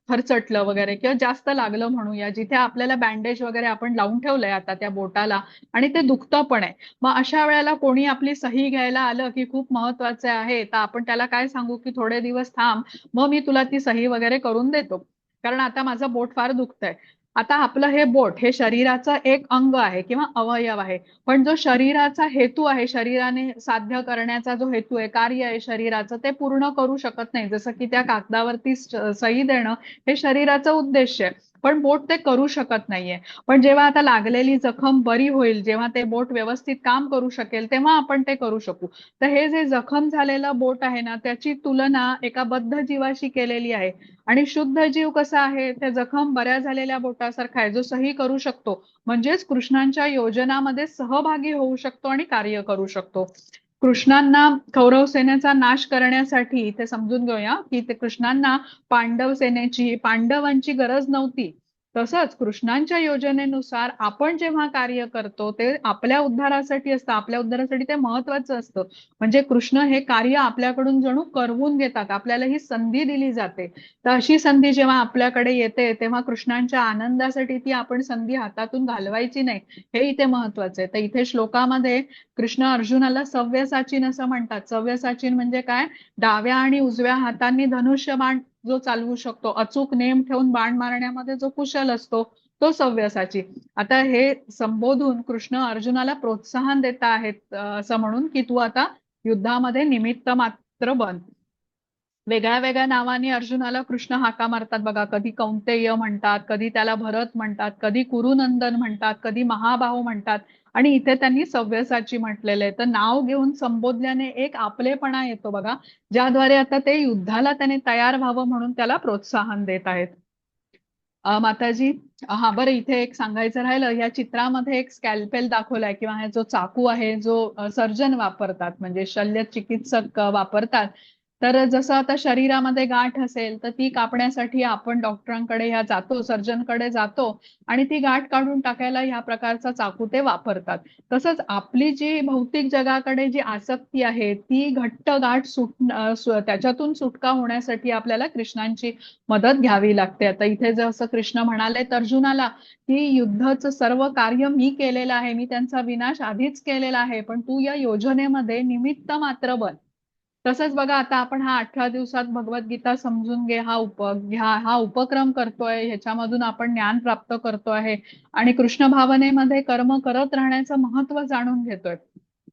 खरचटलं वगैरे किंवा जास्त लागलं म्हणूया, जिथे आपल्याला बँडेज वगैरे आपण लावून ठेवलंय आता त्या बोटाला, आणि ते दुखतं पण आहे. मग अशा वेळेला कोणी आपली सही घ्यायला आलं की खूप महत्वाचं आहे, तर आपण त्याला काय सांगू की थोडे दिवस थांब, मग मी तुला ती सही वगैरे करून देतो, कारण आता माझं बोट फार दुखतंय. आता आपलं हे बोट हे शरीराचं एक अंग आहे किंवा अवयव आहे. पण जो शरीराचा हेतू आहे, शरीराने साध्य करण्याचा जो हेतू आहे, कार्य आहे शरीराचं, ते पूर्ण करू शकत नाही. जसं की त्या कागदावरती सही देणं हे शरीराचं उद्देश आहे, पण बोट ते करू शकत नाहीये. पण जेव्हा आता लागलेली जखम बरी होईल, जेव्हा ते बोट व्यवस्थित काम करू शकेल, तेव्हा आपण ते करू शकू. तर हे जे जखम झालेलं बोट आहे ना, त्याची तुलना एका बद्ध जीवाशी केलेली आहे. आणि शुद्ध जीव कसा आहे, त्या जखम बऱ्या झालेल्या बोटासारखा आहे, जो सही करू शकतो. म्हणजेच कृष्णांच्या योजनामध्ये सहभागी होऊ शकतो आणि कार्य करू शकतो. कृष्णांना कौरव सेनेचा नाश करण्यासाठी ते समजून घेऊया की ते कृष्णांना पांडवांची गरज नव्हती. तसंच कृष्णांच्या योजनेनुसार आपण जेव्हा कार्य करतो ते आपल्या उद्धारासाठी असतं, आपल्या उद्धारासाठी ते महत्वाचं असतं. म्हणजे कृष्ण हे कार्य आपल्याकडून जणू करवून घेतात, आपल्याला ही संधी दिली जाते. तर अशी संधी जेव्हा आपल्याकडे येते तेव्हा कृष्णांच्या आनंदासाठी ती आपण संधी हातातून घालवायची नाही, हे इथे महत्वाचं आहे. तर इथे श्लोकामध्ये कृष्ण अर्जुनाला सव्यसाचीन असं म्हणतात. सव्यसाचीन म्हणजे काय, डाव्या आणि उजव्या हातांनी धनुष्यबाण जो चालवू शकतो, अचूक नेम ठेवून बाण मारण्यामध्ये जो कुशल असतो, तो सव्यसाची. आता हे संबोधून कृष्ण अर्जुनाला प्रोत्साहन देत आहेत असं म्हणून की तू आता युद्धामध्ये निमित्त मात्र बन. वेगळ्या वेगळ्या नावाने अर्जुनाला कृष्ण हाका मारतात बघा. कधी कौंतेय म्हणतात, कधी त्याला भरत म्हणतात, कधी कुरुनंदन म्हणतात, कधी महाबाहू म्हणतात. आणि इथे त्यांनी सव्यसाची म्हटलेलं आहे. तर नाव घेऊन संबोधल्याने एक आपलेपणा येतो बघा, ज्याद्वारे आता ते युद्धाला त्याने तयार व्हावं म्हणून त्याला प्रोत्साहन देत आहेत. माताजी, हा बरं, इथे एक सांगायचं राहिलं, या चित्रामध्ये एक स्कॅल्पेल दाखवलाय किंवा हा जो चाकू आहे जो सर्जन वापरतात, म्हणजे शल्य चिकित्सक वापरतात. तर जसं आता शरीरामध्ये गाठ असेल तर ती कापण्यासाठी आपण डॉक्टरांकडे ह्या जातो, सर्जनकडे जातो आणि ती गाठ काढून टाकायला ह्या प्रकारचा चाकू ते वापरतात. तसंच आपली जी भौतिक जगाकडे जी आसक्ती आहे ती घट्ट गाठ त्याच्यातून सुटका होण्यासाठी आपल्याला कृष्णांची मदत घ्यावी लागते. आता इथे जसं कृष्ण म्हणाले अर्जुनाला की युद्धाचं सर्व कार्य मी केलेलं आहे, मी त्यांचा विनाश आधीच केलेला आहे, पण तू या योजनेमध्ये निमित्त मात्र बन. तसंच बघा आता आपण हा 18 दिवसात भगवद्गीता समजून घे हा उपक्रम करतोय, ह्याच्यामधून आपण ज्ञान प्राप्त करतोय आणि कृष्ण भावनेमध्ये कर्म करत राहण्याचं महत्व जाणून घेतोय.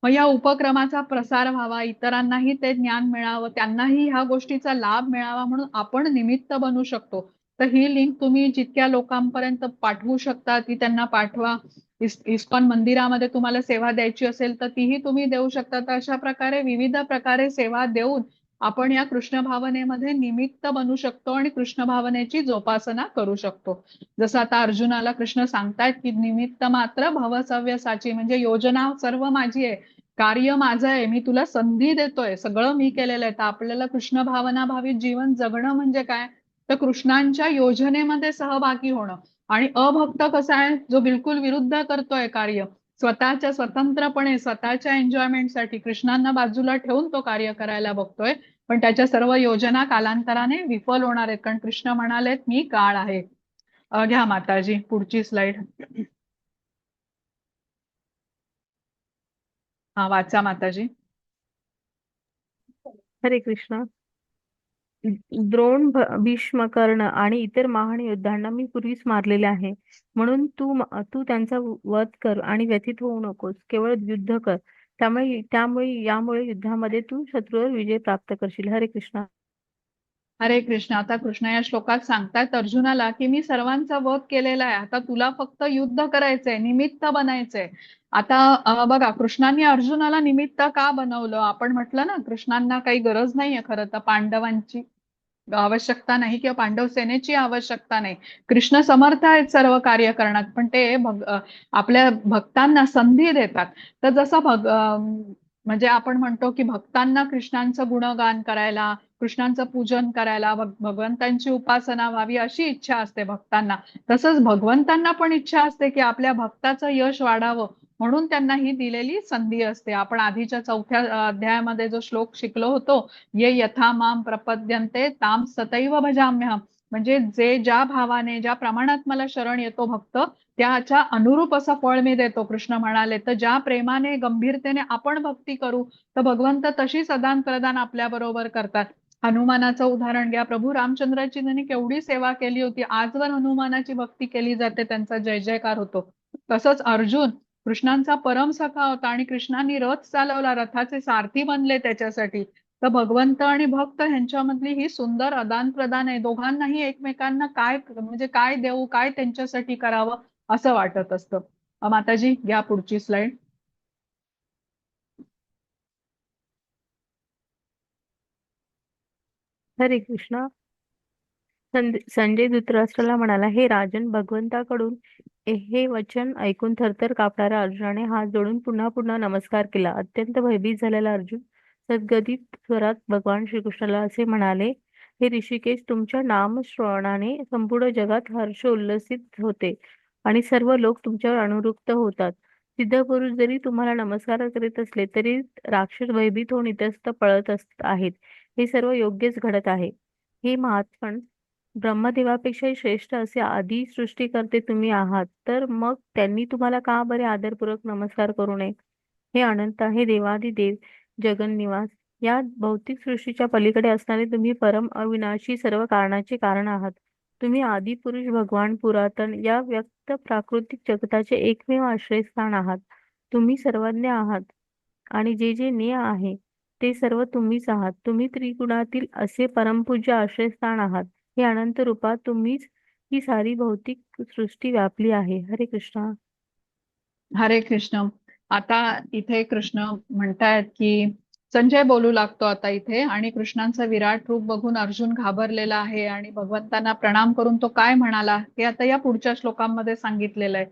मग या उपक्रमाचा प्रसार व्हावा, इतरांनाही ते ज्ञान मिळावं, त्यांनाही ह्या गोष्टीचा लाभ मिळावा म्हणून आपण निमित्त बनू शकतो. तर ही लिंक तुम्ही जितक्या लोकांपर्यंत पाठवू शकता ती त्यांना पाठवा. इस्कॉन मंदिरामध्ये तुम्हाला सेवा द्यायची असेल तर तीही तुम्ही देऊ शकता. तर अशा प्रकारे विविध प्रकारे सेवा देऊन आपण या कृष्ण भावनेमध्ये निमित्त बनू शकतो आणि कृष्ण भावनेची जोपासना करू शकतो. जसं आता अर्जुनाला कृष्ण सांगतायत की निमित्त मात्र भवसव्यसाची, म्हणजे योजना सर्व माझी आहे, कार्य माझं आहे, मी तुला संधी देतोय, सगळं मी केलेलं आहे. तर आपल्याला कृष्ण भावना भावित जीवन जगणं म्हणजे काय, तर कृष्णांच्या योजनेमध्ये सहभागी होणं. आणि अभक्त कसा आहे, जो बिलकुल विरुद्ध करतोय कार्य, स्वतःच्या स्वतंत्रपणे स्वतःच्या एन्जॉयमेंटसाठी कृष्णांना बाजूला ठेवून तो कार्य करायला बघतोय, पण त्याच्या सर्व योजना कालांतराने विफल होणार आहेत, कारण कृष्ण म्हणालेत मी काळ आहे. घ्या माताजी पुढची स्लाइड. हा वाचा माताजी. हरे कृष्ण. द्रोण, भीष्म, कर्ण आणि इतर महान योद्ध्यांना मी पूर्वीच मारलेले आहे. म्हणून तू त्यांचा वध कर आणि व्यथित होऊ नकोस. केवळ युद्ध कर. यामुळे युद्धामध्ये तू शत्रूवर विजय प्राप्त करशील. हरे कृष्ण. हरे कृष्ण. आता कृष्ण या श्लोकात सांगतायत अर्जुनाला की मी सर्वांचा वध केलेला आहे, आता तुला फक्त युद्ध करायचंय, निमित्त बनायचंय. आता बघा कृष्णांनी अर्जुनाला निमित्त का बनवलं. आपण म्हटलं ना कृष्णांना काही गरज नाहीये खरं तर पांडवांची आवश्यकता नाही किंवा पांडव सेनेची आवश्यकता नाही. कृष्ण समर्थ आहेत सर्व कार्य करण्यात, पण ते आपल्या भक्तांना संधी देतात. तर जसं म्हणजे आपण म्हणतो की भक्तांना कृष्णांचं गुणगान करायला, कृष्णांचं पूजन करायला, भगवंतांची उपासना व्हावी अशी इच्छा असते भक्तांना. तसंच भगवंतांना पण इच्छा असते की आपल्या भक्ताचं यश वाढावं, म्हणून त्यांना ही दिलेली संधी असते. आपण आधीच्या 4थ्या अध्यायामध्ये जो श्लोक शिकलो होतो, ये यथा माम प्रपद्यन्ते ताम सतैव भजाम्यहम, म्हणजे जे ज्या भावाने ज्या प्रमाणात मला शरण येतो भक्त, त्याच्या अनुरूप असं फळ मी देतो. कृष्ण म्हणाले तर ज्या प्रेमाने गंभीरतेने आपण भक्ती करू तर भगवंत तशी सदान प्रदान आपल्या बरोबर करतात. हनुमानाचं उदाहरण घ्या. प्रभू रामचंद्राची त्यांनी केवढी सेवा केली होती, आजवर हनुमानाची भक्ती केली जाते, त्यांचा जय जयकार होतो. तसंच अर्जुन कृष्णांचा परम सखा होता आणि कृष्णांनी रथ चालवला, रथाचे सारथी बनले त्याच्यासाठी. तर भगवंत आणि भक्त ह्यांच्यामधली ही सुंदर आदान प्रदान आहे. दोघांनाही एकमेकांना काय म्हणजे काय देऊ, काय त्यांच्यासाठी करावं असं वाटत असतं. माताजी घ्या पुढची स्लाइड. हरे कृष्ण. संजय धृतराष्ट्राला म्हणाला, हे राजन, भगवंताकडून हे वचन ऐकून थरथर कापणाऱ्या अर्जुनाने हात जोडून पुन्हा पुन्हा नमस्कार केला. अत्यंत भयभीत झालेला अर्जुन सद्गदित स्वरात भगवान श्रीकृष्णाला असे म्हणाले, हे ऋषिकेश, तुमच्या नामश्रवणाने संपूर्ण जगात हर्ष उल्लसित होते आणि सर्व लोक तुमच्यावर अनुरक्त होतात. सिद्ध पुरुष जरी तुम्हाला नमस्कार करीत असले तरी राक्षस भयभीत होऊन इतस्त पळत आहेत. हे सर्व योग्यच घडत आहे. हे महात्मन, ब्रह्मदेवापेक्षाही श्रेष्ठ असे आदी सृष्टीकर्ते तुम्ही आहात, तर मग त्यांनी तुम्हाला का बरे आदरपूर्वक नमस्कार करू नये. हे अनंत, हे देवादिदेव, जगन्निवास, या भौतिक सृष्टीच्या पलीकडे असणारे तुम्ही परम अविनाशी सर्व कारणाचे कारण आहात. तुम्ही आदिपुरुष, भगवान, पुरातन, या व्यक्त प्राकृतिक जगताचे एकमेव आश्रयस्थान आहात. तुम्ही सर्वज्ञ आहात आणि जे जे ज्ञेय आहे ते सर्व तुम्हीच आहात. तुम्ही त्रिगुणातील असे परमपूज्य आश्रयस्थान आहात. हे अनंत रूपात तुम्हीच ही सारी भौतिक सृष्टी व्यापली आहे. हरे कृष्ण. हरे कृष्ण. आता इथे कृष्ण म्हणतायत की संजय बोलू लागतो आता इथे, आणि कृष्णांचं विराट रूप बघून अर्जुन घाबरलेला आहे आणि भगवंतांना प्रणाम करून तो काय म्हणाला हे आता या पुढच्या श्लोकांमध्ये सांगितलेलं आहे.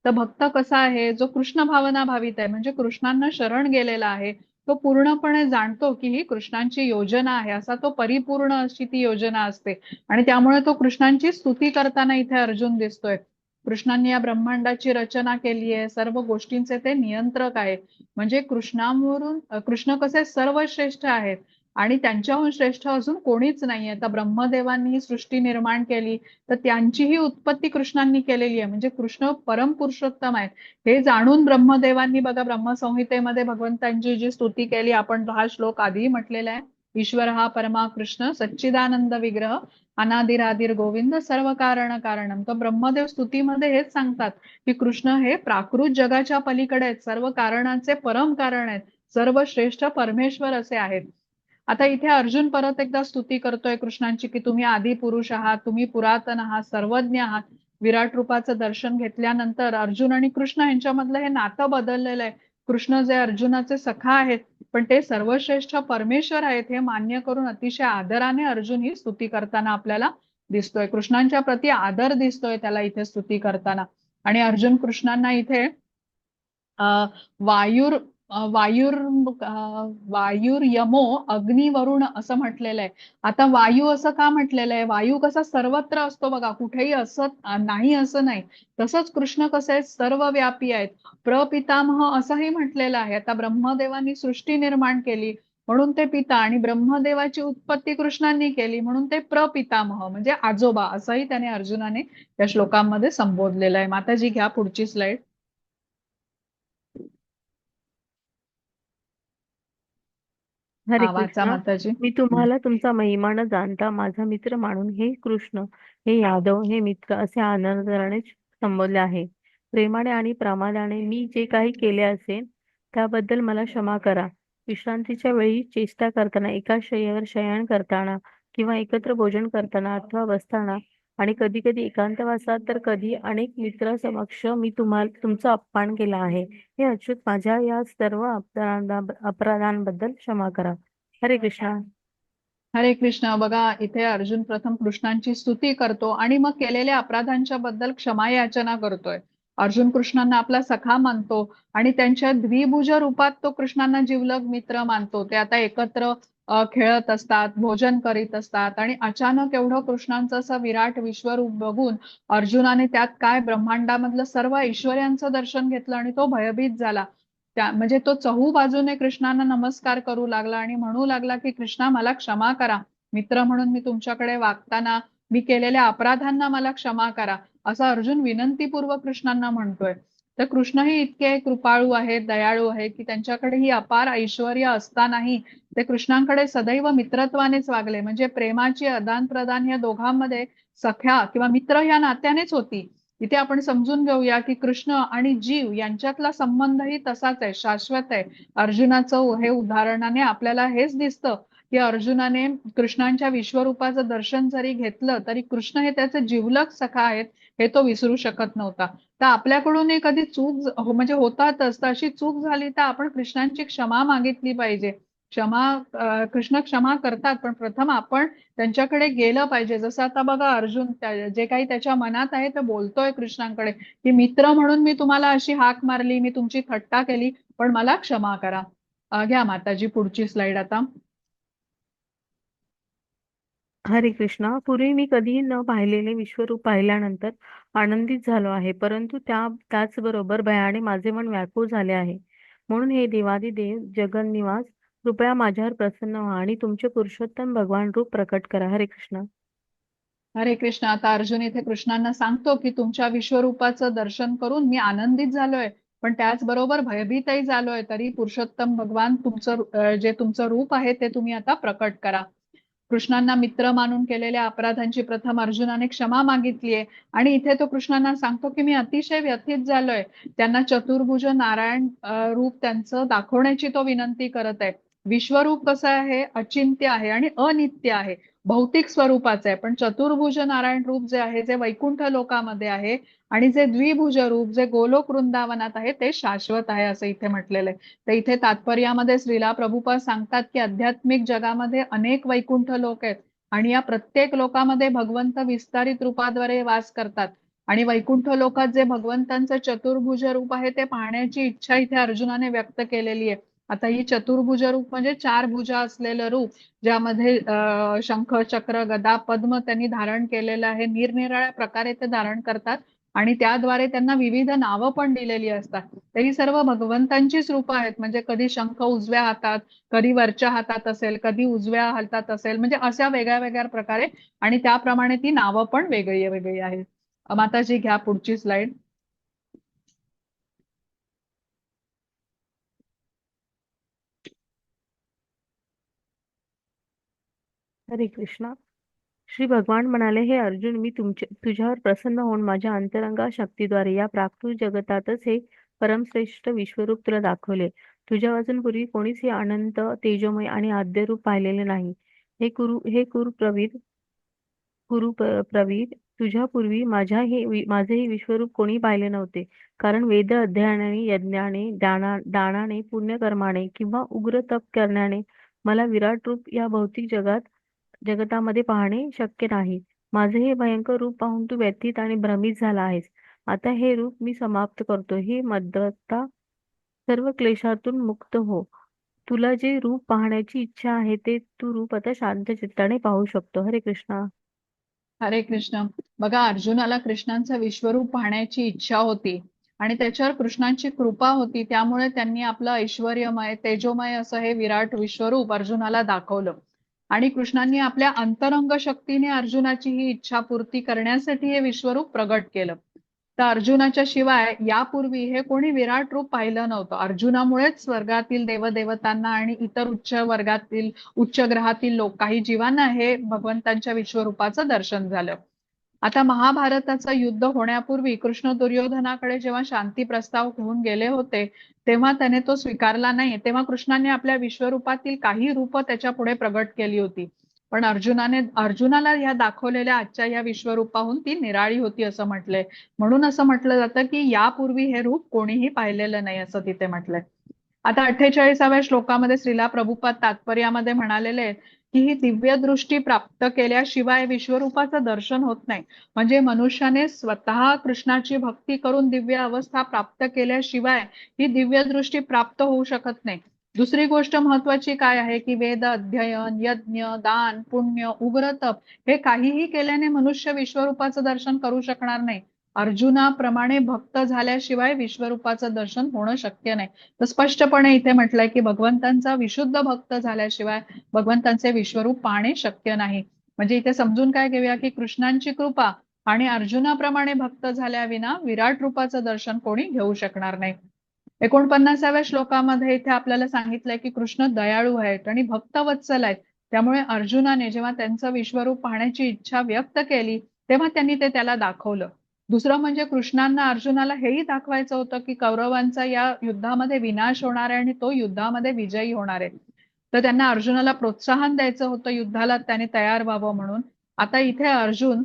तर भक्त कसा आहे, जो कृष्ण भावना भावित आहे, म्हणजे कृष्णांना शरण गेलेला आहे, तो पूर्णपणे जाणतो की ही कृष्णांची योजना आहे, असा तो परिपूर्ण अशी ती योजना असते. आणि त्यामुळे तो कृष्णांची स्तुती करताना इथे अर्जुन दिसतोय. कृष्णांनी या ब्रह्मांडाची रचना केली आहे, सर्व गोष्टींचे ते नियंत्रक आहे. म्हणजे कृष्णावरून कृष्ण कसे सर्वश्रेष्ठ आहेत आणि त्यांच्याहून श्रेष्ठ अजून कोणीच नाहीये. तर ब्रह्मदेवांनी ही सृष्टी निर्माण केली, तर त्यांचीही उत्पत्ती कृष्णांनी केलेली आहे. म्हणजे कृष्ण परम पुरुषोत्तम आहेत. हे जाणून ब्रह्मदेवांनी बघा ब्रह्मसंहितेमध्ये भगवंतांची जी स्तुती केली, आपण हा श्लोक आधीही म्हटलेला आहे. ईश्वर हा परमा कृष्ण सच्चिदानंद विग्रह अनादिरादिर गोविंद सर्व कारण कारणम. तर ब्रह्मदेव स्तुतीमध्ये हेच सांगतात की कृष्ण हे प्राकृत जगाच्या पलीकडे आहेत, सर्व कारणाचे परम कारण आहेत, सर्व श्रेष्ठ परमेश्वर असे आहेत. आता इथे अर्जुन परत एकदा स्तुती करतोय कृष्णांची की तुम्ही आदी पुरुष आहात, तुम्ही पुरातन आहात, सर्वज्ञ आहात. विराट रूपाचं दर्शन घेतल्यानंतर अर्जुन आणि कृष्ण यांच्यामधलं हे नातं बदललेलं आहे. कृष्ण जे अर्जुनाचे सखा आहेत, पण ते सर्वश्रेष्ठ परमेश्वर आहेत हे मान्य करून अतिशय आदराने अर्जुन ही स्तुती करताना आपल्याला दिसतोय. कृष्णांच्या प्रती आदर दिसतोय त्याला इथे स्तुती करताना. आणि अर्जुन कृष्णांना इथे अ, वायुर वायुर वायुर्यमो अग्निवरुण असं म्हटलेलं आहे. आता वायू असं का म्हटलेलं आहे? वायू कसा सर्वत्र असतो बघा, कुठेही असत नाही असं नाही. तसंच कृष्ण कसे आहेत, सर्वव्यापी आहेत. प्रपितामह असंही म्हटलेलं आहे. आता ब्रह्मदेवांनी सृष्टी निर्माण केली म्हणून ते पिता, आणि ब्रह्मदेवाची उत्पत्ती कृष्णांनी केली म्हणून ते प्रपितामह म्हणजे आजोबा, असंही त्याने अर्जुनाने या श्लोकांमध्ये संबोधलेलं आहे. माताजी घ्या पुढची स्लाइड. हरे हा वाचा कृष्ण. माताजी. मी तुम्हाला तुमचा महिमा न जाणता माझा मित्र मानून हे कृष्ण, हे यादव, हे मित्र असे आनंदाने संबोधले आहे. प्रेमाने आणि प्रामाण्याने मी जे काही केले असेल त्याबद्दल मला क्षमा करा. विश्रांतीच्या वेळी चेष्टा करताना, एका शय्यावर शयन करताना किंवा एकत्र भोजन करताना अथवा बसताना आणि कधी कधी एकांतवासात तर कधी अनेक मित्रासमक्ष मी तुम्हाला तुमचा अपमान केला आहे. हे अच्युत, माझ्या या सर्व अपराधांबद्दल क्षमा करा. हरे कृष्णा. हरे कृष्ण. बघा इथे अर्जुन प्रथम कृष्णांची स्तुती करतो आणि मग केलेल्या अपराधांच्या बद्दल क्षमा याचना करतोय. अर्जुन कृष्णांना आपला सखा मानतो आणि त्यांच्या द्विभुज रूपात तो कृष्णांना जिवलग मित्र मानतो. ते आता एकत्र खेळत असतात, भोजन करीत असतात आणि अचानक एवढं कृष्णांचं असं विराट विश्वरूप बघून अर्जुनाने त्यात काय ब्रह्मांडामधलं सर्व ऐश्वर्यांचं दर्शन घेतलं आणि तो भयभीत झाला. त्या म्हणजे तो चहू बाजूने कृष्णांना नमस्कार करू लागला आणि म्हणू लागला की कृष्णा मला क्षमा करा, मित्र म्हणून मी तुमच्याकडे वागताना मी केलेल्या अपराधांना मला क्षमा करा, असं अर्जुन विनंतीपूर्वक कृष्णांना म्हणतोय. तर कृष्णही इतके कृपाळू आहेत, दयाळू आहेत की त्यांच्याकडे ही अपार ऐश्वर्य असतानाही ते कृष्णांकडे सदैव मित्रत्वानेच वागले. म्हणजे प्रेमाची आदान प्रदान या दोघांमध्ये सख्या किंवा मित्र ह्या नात्यानेच होती. इथे आपण समजून घेऊया की कृष्ण आणि जीव यांच्यातला संबंधही तसाच आहे, शाश्वत आहे. अर्जुनाचं हे उदाहरणाने आपल्याला हेच दिसतं की अर्जुनाने कृष्णांच्या विश्वरूपाचं दर्शन जरी घेतलं तरी कृष्ण हे त्याचे जिवलग सखा आहेत हे तो विसरू शकत नव्हता. तर आपल्याकडून कधी म्हणजे होतातच, तर अशी चूक झाली तर आपण कृष्णांची क्षमा मागितली पाहिजे. क्षमा कृष्ण क्षमा करतात, पण प्रथम आपण त्यांच्याकडे गेलं पाहिजे. जसं आता बघा अर्जुन जे काही त्याच्या मनात आहे ते बोलतोय कृष्णांकडे की मित्र म्हणून मी तुम्हाला अशी हाक मारली, मी तुमची थट्टा केली, पण मला क्षमा करा. घ्या माताजी पुढची स्लाइड आता. हरे कृष्णा. पूर्वी मी कधीही न पाहिलेले विश्वरूप पाहिल्यानंतर आनंदित झालो आहे, परंतु त्याचबरोबर भयाने माझे मन व्याकुळ झाले आहे. म्हणून हे देवादिदेव जगन्निवास, कृपया माझ्यावर प्रसन्न व्हा आणि तुमचे पुरुषोत्तम भगवान रूप प्रकट करा. हरे कृष्णा. हरे कृष्ण. आता अर्जुन इथे कृष्णांना सांगतो की तुमच्या विश्वरूपाचं दर्शन करून मी आनंदित झालोय, पण त्याचबरोबर भयभीतही झालोय. तरी पुरुषोत्तम भगवान तुमचं जे तुमचं रूप आहे ते तुम्ही आता प्रकट करा. कृष्णांना मित्र मानून केलेल्या अपराधांची प्रथम अर्जुनाने क्षमा मागितलीये आणि इथे तो कृष्णांना सांगतो की मी अतिशय व्यथित झालोय. त्यांना चतुर्भुज नारायण रूप त्यांचं दाखवण्याची तो विनंती करत आहे. विश्वरूप कसं आहे, अचिंत्य आहे आणि अनित्य आहे, भौतिक स्वरूपाचं आहे. पण चतुर्भुज नारायण रूप जे आहे, जे वैकुंठ लोकामध्ये आहे, आणि जे द्विभुज रूप जे गोलोक वृंदावनात आहे ते शाश्वत आहे असं इथे म्हटलेलं आहे. तर इथे तात्पर्यामध्ये श्रीला प्रभुपाद सांगतात की आध्यात्मिक जगामध्ये अनेक वैकुंठ लोक आहेत आणि या प्रत्येक लोकामध्ये भगवंत विस्तारित रूपाद्वारे वास करतात. आणि वैकुंठ लोकात जे भगवंतांचं चतुर्भुज रूप आहे ते पाहण्याची इच्छा इथे अर्जुनाने व्यक्त केलेली आहे. आता ही चतुर्भुज रूप म्हणजे 4 भुजा असलेलं रूप, ज्यामध्ये शंख, चक्र, गदा, पद्म त्यांनी धारण केलेलं आहे. निरनिराळ्या प्रकारे ते धारण करतात आणि त्याद्वारे त्यांना विविध नावं पण दिलेली असतात. तर ही सर्व भगवंतांचीच रूपं आहेत. म्हणजे कधी शंख उजव्या हातात, कधी वरच्या हातात असेल, कधी उजव्या हातात असेल, म्हणजे अशा वेगळ्या वेगळ्या प्रकारे आणि त्याप्रमाणे ती नावं पण वेगळी वेगळी आहेत. माताजी घ्या पुढची स्लाइड. हरे कृष्णा. श्री भगवान म्हणाले, हे अर्जुन, मी तुझ्यावर प्रसन्न होऊन माझ्या अंतरंगा शक्तीद्वारे या प्राकृत जगतातच हे परमश्रेष्ठ विश्वरूप तुला दाखवले. तुझ्या पूर्वी कोणीच हे अनंत, तेजोमय आणि आद्य रूप पाहिलेले नाही. हे प्रवीर, तुझ्यापूर्वी माझे हे विश्वरूप कोणी पाहिले नव्हते. कारण वेद अध्ययनाने, यज्ञाने, दानाने, पुण्यकर्माने किंवा उग्र तप करण्याने मला विराट रूप या भौतिक जगतामध्ये पाहणे शक्य नाही. माझे हे भयंकर रूप पाहून तू व्यथित आणि भ्रमित झाला आहेस. आता हे रूप मी समाप्त करतो. हे मद्गता, सर्व क्लेशातून मुक्त हो. तुला जे रूप पाहण्याची इच्छा आहे ते तू रूप आता शांत चित्ताने पाहू शकतो. हरे कृष्णा. हरे कृष्ण. बघा, अर्जुनाला कृष्णांचं विश्वरूप पाहण्याची इच्छा होती आणि त्याच्यावर कृष्णांची कृपा होती. त्यामुळे त्यांनी आपलं ऐश्वर्यमय, तेजोमय असं हे विराट विश्वरूप अर्जुनाला दाखवलं आणि कृष्णांनी आपल्या अंतरंग शक्तीने अर्जुनाची ही इच्छा पूर्ती करण्यासाठी हे विश्वरूप प्रगट केलं. तर अर्जुनाच्या शिवाय यापूर्वी हे कोणी विराट रूप पाहिलं नव्हतं. अर्जुनामुळेच स्वर्गातील देवदेवतांना आणि इतर उच्च ग्रहातील लोक, काही जीवांना हे भगवंतांच्या विश्वरूपाचं दर्शन झालं. आता महाभारताचं युद्ध होण्यापूर्वी कृष्ण दुर्योधनाकडे जेव्हा शांती प्रस्ताव घेऊन गेले होते, तेव्हा त्याने तो स्वीकारला नाही. तेव्हा कृष्णाने आपल्या विश्वरूपातील काही रूप त्याच्या पुढे प्रगट केली होती. पण अर्जुनाला या दाखवलेल्या आजच्या या विश्वरूपाहून ती निराळी होती असं म्हटलंय. म्हणून असं म्हटलं जातं की यापूर्वी हे रूप कोणीही पाहिलेलं नाही असं तिथे म्हटलंय. आता 48व्या श्लोकामध्ये श्रीला प्रभुपाद तात्पर्यामध्ये म्हणालेले आहेत की ही दिव्य दृष्टी प्राप्त केल्याशिवाय विश्वरूपाचं दर्शन होत नाही. म्हणजे मनुष्याने स्वतः कृष्णाची भक्ती करून दिव्य अवस्था प्राप्त केल्याशिवाय ही दिव्य दृष्टी प्राप्त होऊ शकत नाही. दुसरी गोष्ट महत्वाची काय आहे की वेद अध्ययन, यज्ञ, दान, पुण्य, उग्र तप हे काहीही केल्याने मनुष्य विश्वरूपाचं दर्शन करू शकणार नाही. अर्जुनाप्रमाणे भक्त झाल्याशिवाय विश्वरूपाचं दर्शन होणं शक्य नाही. तर स्पष्टपणे इथे म्हटलंय की भगवंतांचा विशुद्ध भक्त झाल्याशिवाय भगवंतांचे विश्वरूप पाहणे शक्य नाही. म्हणजे इथे समजून काय घेऊया की कृष्णांची कृपा आणि अर्जुनाप्रमाणे भक्त झाल्याविना विराट रूपाचं दर्शन कोणी घेऊ शकणार नाही. 49व्या श्लोकामध्ये इथे आपल्याला सांगितलंय की कृष्ण दयाळू आहेत आणि भक्तवत्सल आहेत. त्यामुळे अर्जुनाने जेव्हा त्यांचं विश्वरूप पाहण्याची इच्छा व्यक्त केली तेव्हा त्यांनी ते त्याला दाखवलं. दुसरं म्हणजे कृष्णांना अर्जुनाला हेही दाखवायचं होतं की कौरवांचा या युद्धामध्ये विनाश होणार आहे आणि तो युद्धामध्ये विजयी होणार आहे. तर त्यांना अर्जुनाला प्रोत्साहन द्यायचं होतं युद्धाला त्याने तयार व्हावं म्हणून. आता इथे अर्जुन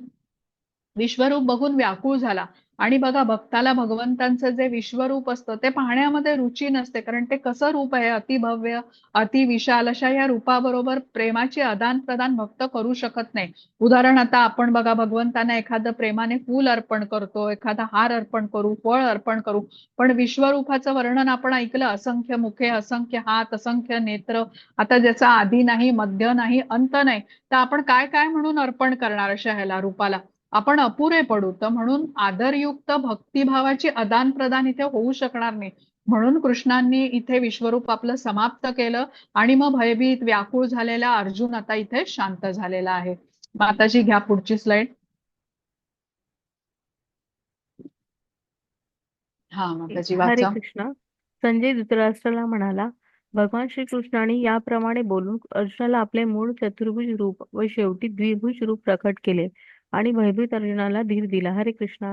विश्वरूप बघून व्याकुळ झाला आणि बघा, भक्ताला भगवंतांचं जे विश्वरूप असतं ते पाहण्यामध्ये रुची नसते. कारण ते कसं रूप आहे, अतिभव्य, अति विशाल, अशा या रूपाबरोबर प्रेमाची आदान प्रदान भक्त करू शकत नाही. उदाहरण, आता आपण बघा, भगवंतांना एखादं प्रेमाने फूल अर्पण करतो, एखादा हार अर्पण करू, फळ अर्पण करू, पण विश्वरूपाचं वर्णन आपण ऐकलं, असंख्य मुखे, असंख्य हात, असंख्य नेत्र, आता ज्याचा आधी नाही, मध्य नाही, अंत नाही, तर आपण काय काय म्हणून अर्पण करणार अशा ह्याला रूपाला? आपण अपुरे पडू. तर म्हणून आदरयुक्त भक्तिभावाची आदान प्रदान इथे होऊ शकणार नाही. म्हणून कृष्णांनी इथे विश्वरूप आपलं समाप्त केलं आणि मग भयभीत व्याकुळ झालेला अर्जुन आता इथे शांत झालेला आहे. माताजी घ्या पुढची स्लाइड. हा माताजी हरे वाचा. कृष्णा. संजय धृतराष्ट्राला म्हणाला, भगवान श्रीकृष्णाने याप्रमाणे बोलून अर्जुनाला आपले मूळ चतुर्भुज रूप व शेवटी द्विभुज रूप प्रकट केले आणि भयभीत अर्जुनाला धीर दिला. हरे कृष्णा.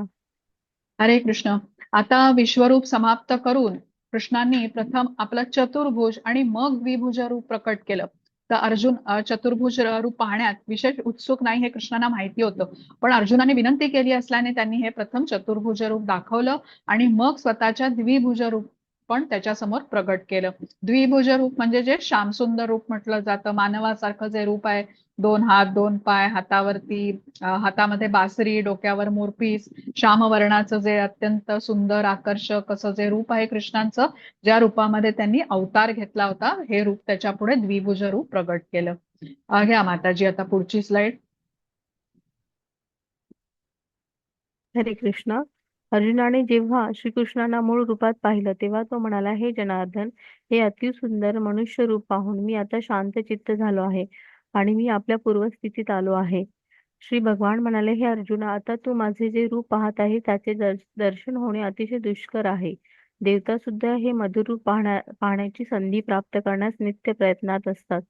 हरे कृष्ण. आता विश्वरूप समाप्त करून कृष्णांनी प्रथम आपलं चतुर्भुज आणि मग द्विभुज रूप प्रकट केलं. तर अर्जुन चतुर्भुज रूप पाहण्यात विशेष उत्सुक नाही हे कृष्णांना माहिती होतं. पण अर्जुनाने विनंती केली असल्याने त्यांनी हे प्रथम चतुर्भुज रूप दाखवलं आणि मग स्वतःच्या द्विभुज रूप पण त्याच्यासमोर प्रगट केलं. द्विभुज रूप म्हणजे जे श्यामसुंदर रूप म्हटलं जातं, मानवासारखं जे रूप आहे, 2 हात 2 पाय, हातावरती हातामध्ये बासरी, डोक्यावर मोरपीस, श्यामवर्णाचं जे अत्यंत सुंदर आकर्षक असं जे रूप आहे कृष्णांचं, ज्या रूपामध्ये त्यांनी अवतार घेतला होता, हे रूप त्याच्या पुढे द्विभुज रूप प्रगट केलं. घ्या माताजी आता पुढची स्लाइड. हरे कृष्ण. अर्जुनाने जेव्हा श्रीकृष्णांना मूळ रूपात पाहिलं तेव्हा तो म्हणाला, हे जनार्दन, हे अतिसुंदर मनुष्य रूप पाहून मी आता शांत चित्त झालो आहे आणि मी आपल्या पूर्वस्थितीत आलो आहे. श्री भगवान म्हणाले, हे अर्जुना, आता तू माझे जे रूप पाहत आहे त्याचे दर्शन होणे अतिशय दुष्कर आहे. देवता सुद्धा हे मधुर रूप पाहण्याची संधी प्राप्त करण्यास नित्य प्रयत्नात असतात.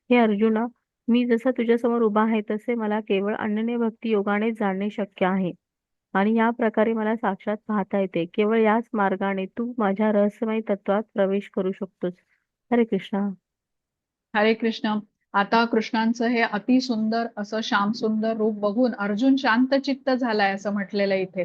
हे अर्जुना, मी जसा तुझ्यासमोर उभा आहे तसे मला केवळ अनन्य भक्ती योगाने जाणणे शक्य आहे आणि या प्रकारे मला साक्षात पाहता येते. केवळ याच मार्गाने तू माझ्या रहस्यमय तत्वात प्रवेश करू शकतोस. हरे कृष्णा. हरे कृष्ण. आता कृष्णांचं हे अतिसुंदर असं श्यामसुंदर रूप बघून अर्जुन शांतचित्त झालाय असं म्हटलेलं आहे इथे.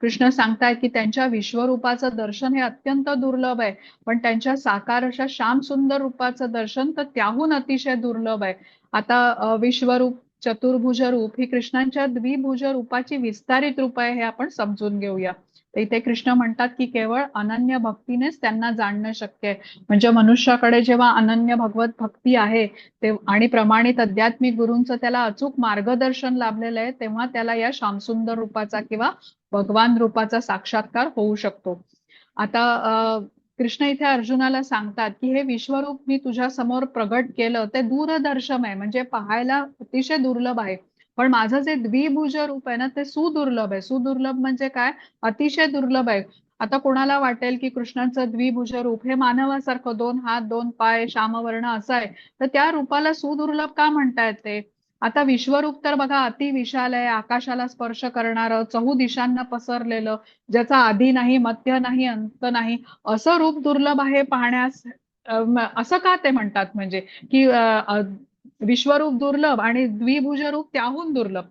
कृष्ण सांगतायत की त्यांच्या विश्वरूपाचं दर्शन हे अत्यंत दुर्लभ आहे, पण त्यांच्या साकार अशा श्यामसुंदर रूपाचं दर्शन तर त्याहून अतिशय दुर्लभ आहे. आता विश्वरूप, चतुर्भुज रूप ही कृष्णांच्या द्विभुज रूपाची विस्तारित रूप आहे, हे आपण समजून घेऊया. तर इथे कृष्ण म्हणतात की केवळ अनन्य भक्तीनेच त्यांना जाणणं शक्य आहे. म्हणजे मनुष्याकडे जेव्हा अनन्य भगवत भक्ती आहे ते आणि प्रमाणित आध्यात्मिक गुरूंचं त्याला अचूक मार्गदर्शन लाभलेलं आहे, तेव्हा त्याला या श्यामसुंदर रूपाचा किंवा भगवान रूपाचा साक्षात्कार होऊ शकतो. आता कृष्ण इथे अर्जुनाला सांगतात की हे विश्वरूप मी तुझ्या समोर प्रगट केलं ते दूरदर्शम आहे, म्हणजे पाहायला अतिशय दुर्लभ आहे. पण माझं जे द्विभुज रूप आहे ना ते सुदुर्लभ आहे. सुदुर्लभ म्हणजे काय? अतिशय दुर्लभ आहे. आता कोणाला वाटेल की कृष्णांचं द्विभुज रूप हे मानवासारखं 2 हात 2 पाय श्यामवर्ण असं आहे, तर त्या रूपाला सुदुर्लभ का म्हणतायत ते? आता विश्वरूप तर बघा अति विशाल आहे, आकाशाला स्पर्श करणारं, चहू दिशांना पसरलेलं, ज्याचा आधी नाही, मध्य नाही, अंत नाही, असं रूप दुर्लभ आहे पाहण्यास. असं का ते म्हणतात म्हणजे की विश्वरूप दुर्लभ आणि द्विभुज रूप त्याहून दुर्लभ?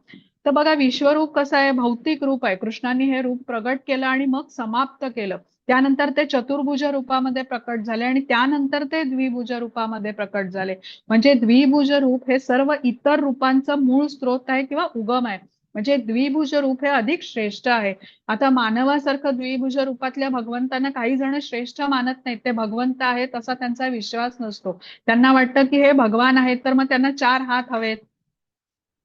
तर बघा विश्वरूप कसं आहे, भौतिक रूप आहे. कृष्णांनी हे रूप प्रगट केलं आणि मग समाप्त केलं. त्यानंतर ते चतुर्भुज रूपामध्ये प्रकट झाले आणि त्यानंतर ते द्विभुज रूपामध्ये प्रकट झाले. म्हणजे द्विभुज रूप हे सर्व इतर रूपांचं मूळ स्रोत आहे किंवा उगम आहे. म्हणजे द्विभुज रूप हे अधिक श्रेष्ठ आहे. आता मानवासारखं द्विभुज रूपातल्या भगवंतांना काही जण श्रेष्ठ मानत नाहीत. ते भगवंत आहेत असा त्यांचा विश्वास नसतो. त्यांना वाटतं की हे भगवान आहेत तर मग त्यांना 4 हात हवेत.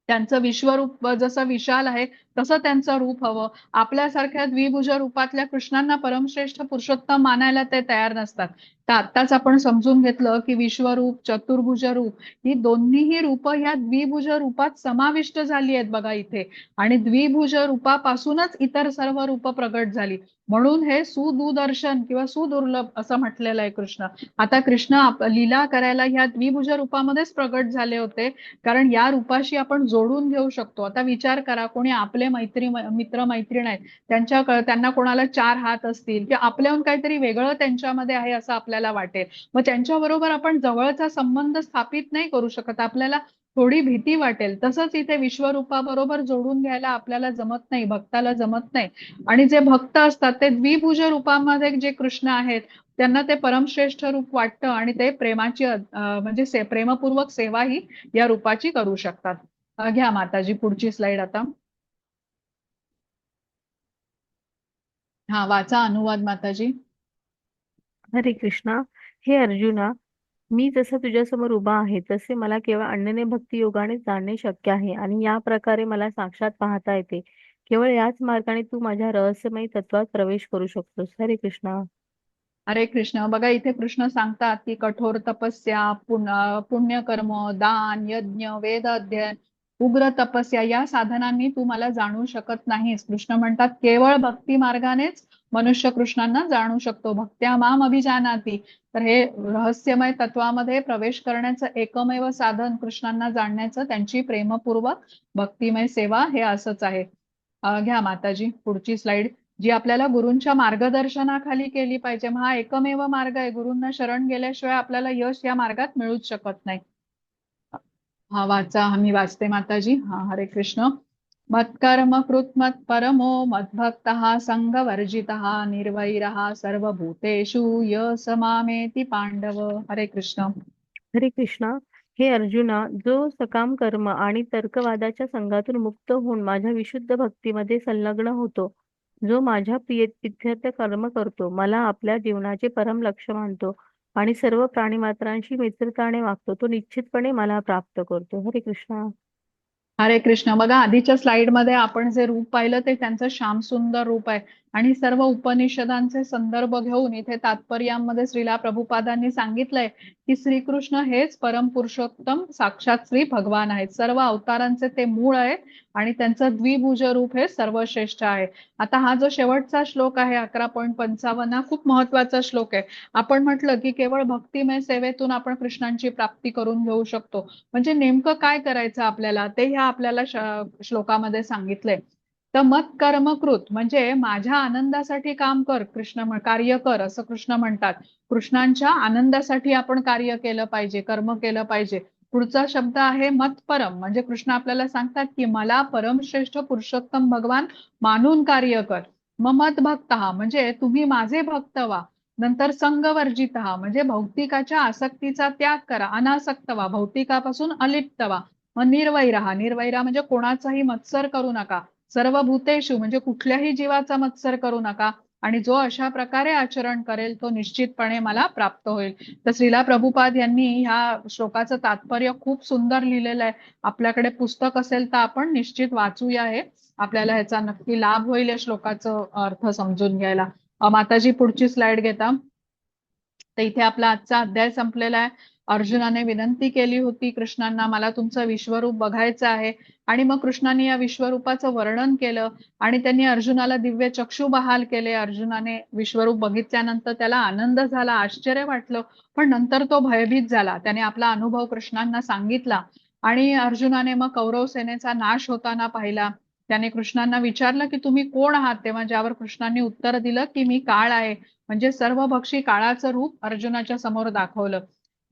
त्यांचं विश्वरूप जसं विशाल आहे तसं त्यांचं रूप हवं. आपल्यासारख्या द्विभुज रूपातल्या कृष्णांना परमश्रेष्ठ पुरुषोत्तम मानायला ते तयार नसतात. तर आत्ताच आपण समजून घेतलं की विश्वरूप, चतुर्भुज रूप ही दोन्हीही रूपं ह्या द्विभुज रूपात समाविष्ट झाली आहेत बघा इथे. आणि द्विभुज रूपापासूनच इतर सर्व रूपं प्रगट झाली. म्हणून हे सुदूदर्शन किंवा सुदुर्लभ असं म्हटलेलं आहे कृष्ण. आता कृष्ण लीला करायला ह्या द्विभुज रूपामध्येच प्रगट झाले होते, कारण या रूपाशी आपण जोडून घेऊ शकतो. आता विचार करा, कोणी आपले मित्र मैत्रीण आहेत, त्यांना कोणाला 4 हात असतील किंवा आपल्याहून काहीतरी वेगळं त्यांच्यामध्ये आहे असं आपल्याला वाटेल, मग त्यांच्याबरोबर आपण जवळचा संबंध स्थापित नाही करू शकत. आपल्याला थोडी भीती वाटेल. तसंच इथे विश्वरूपाबरोबर जोडून घ्यायला आपल्याला जमत नाही, भक्ताला जमत नाही. आणि जे भक्त असतात ते द्विभुज रूपामध्ये जे कृष्ण आहेत त्यांना ते परमश्रेष्ठ रूप वाटतं आणि ते प्रेमाची म्हणजे प्रेमपूर्वक सेवा ही या रूपाची करू शकतात. घ्या माताजी पुढची स्लाइड आता. हा वाचा अनुवाद माताजी. हरे कृष्णा. हे अर्जुना, मी जसं तुझ्यासमोर उभा आहे तसे मला केवळ अनन्य भक्ती योगाने जाणणे शक्य आहे आणि या प्रकारे मला साक्षात पाहता येते. केवळ याच मार्गाने तू माझ्या रहस्यमय तत्वात प्रवेश करू शकतोस. हरे कृष्णा. हरे कृष्ण. बघा इथे कृष्ण सांगतात की कठोर तपस्या, पुण्यकर्म, दान, यज्ञ, वेद अध्ययन, उग्र तपस्या या साधनांनी तू मला जाणू शकत नाहीस. कृष्ण म्हणतात केवळ भक्ती मार्गानेच मनुष्य कृष्णांना जाणू शकतो. भक्त्या माम अभिजानाती. तर हे रहस्यमय तत्वामध्ये प्रवेश करण्याचं एकमेव साधन कृष्णांना जाणण्याचं त्यांची प्रेमपूर्वक भक्तिमय सेवा हे असंच आहे. घ्या माताजी पुढची स्लाइड. जी आपल्याला गुरूंच्या मार्गदर्शनाखाली केली पाहिजे. मग हा एकमेव मार्ग आहे. गुरूंना शरण गेल्याशिवाय आपल्याला यश या मार्गात मिळूच शकत नाही. हा वाचा. मी वाचते माताजी. हा हरे कृष्ण. मत्कर्म कृत मत्परमो मद्भक्तः संगवर्जितः निर्वैरः सर्वभूतेषु य स मामेति पांडव. हरे कृष्ण. हरे कृष्णा. हे अर्जुना, जो सकाम कर्म आणि तर्कवादाच्या संघातून मुक्त होऊन माझ्या विशुद्ध भक्तीमध्ये संलग्न होतो, जो माझ्या प्रिय प्रित्यर्थ कर्म करतो, मला आपल्या जीवनाचे परम लक्ष्य मानतो आणि सर्व प्राणीमात्रांशी मित्रताने वागतो, तो निश्चितपणे मला प्राप्त करतो. हरे कृष्णा. हरे कृष्ण. बघा आधीच्या स्लाइडमध्ये आपण जे रूप पाहिलं ते त्यांचं श्यामसुंदर रूप आहे आणि सर्व उपनिषदांचे संदर्भ घेऊन इथे तात्पर्यामध्ये श्रीला प्रभुपादांनी सांगितलंय की श्रीकृष्ण हेच परम पुरुषोत्तम साक्षात श्री भगवान आहेत. सर्व अवतारांचे ते मूळ आहे आणि त्यांचं द्विभुज रूप हे सर्वश्रेष्ठ आहे. आता हा जो शेवटचा श्लोक आहे 11.55 हा खूप महत्वाचा श्लोक आहे. आपण म्हटलं की केवळ भक्तिमय सेवेतून आपण कृष्णांची प्राप्ती करून घेऊ शकतो. म्हणजे नेमकं काय करायचं आपल्याला ते ह्या आपल्याला श्लोकामध्ये सांगितलंय. तर मत कर्म कृत म्हणजे माझ्या आनंदासाठी काम कर, कार्य कर असं कृष्ण म्हणतात. कृष्णांच्या आनंदासाठी आपण कार्य केलं पाहिजे, कर्म केलं पाहिजे. पुढचा शब्द आहे मतपरम म्हणजे कृष्ण आपल्याला सांगतात की मला परमश्रेष्ठ पुरुषोत्तम भगवान मानून कार्य कर. मग मत भक्त म्हणजे तुम्ही माझे भक्त व्हा. नंतर संगवर्जित म्हणजे भौतिकाच्या आसक्तीचा त्याग करा, अनासक्त व्हा, भौतिकापासून अलिप्त व्हा. मग निर्वैरा म्हणजे कोणाचाही मत्सर करू नका. सर्व भूतेषु म्हणजे कुठल्याही जीवाचा मत्सर करू नका आणि जो अशा प्रकारे आचरण करेल तो निश्चितपणे मला प्राप्त होईल. तर श्रीला प्रभुपाद यांनी ह्या श्लोकाचं तात्पर्य खूप सुंदर लिहिलेलं आहे. आपल्याकडे पुस्तक असेल तर आपण निश्चित वाचूया हे. आपल्याला ह्याचा नक्की लाभ होईल या श्लोकाचं अर्थ समजून घ्यायला. माताजी पुढची स्लाइड घेता. तर इथे आपला आजचा अध्याय संपलेला आहे. अर्जुनाने विनंती केली होती कृष्णांना मला तुमचं विश्वरूप बघायचं आहे आणि मग कृष्णाने या विश्वरूपाचं वर्णन केलं आणि त्यांनी अर्जुनाला दिव्य चक्षु बहाल केले. अर्जुनाने विश्वरूप बघितल्यानंतर त्याला आनंद झाला, आश्चर्य वाटलं, पण नंतर तो भयभीत झाला. त्याने आपला अनुभव कृष्णांना सांगितला आणि अर्जुनाने मग कौरव सेनेचा नाश होताना पाहिला. त्याने कृष्णांना विचारलं की तुम्ही कोण आहात, तेव्हा ज्यावर कृष्णांनी उत्तर दिलं की मी काळ आहे. म्हणजे सर्व भक्षी काळाचं रूप अर्जुनाच्या समोर दाखवलं.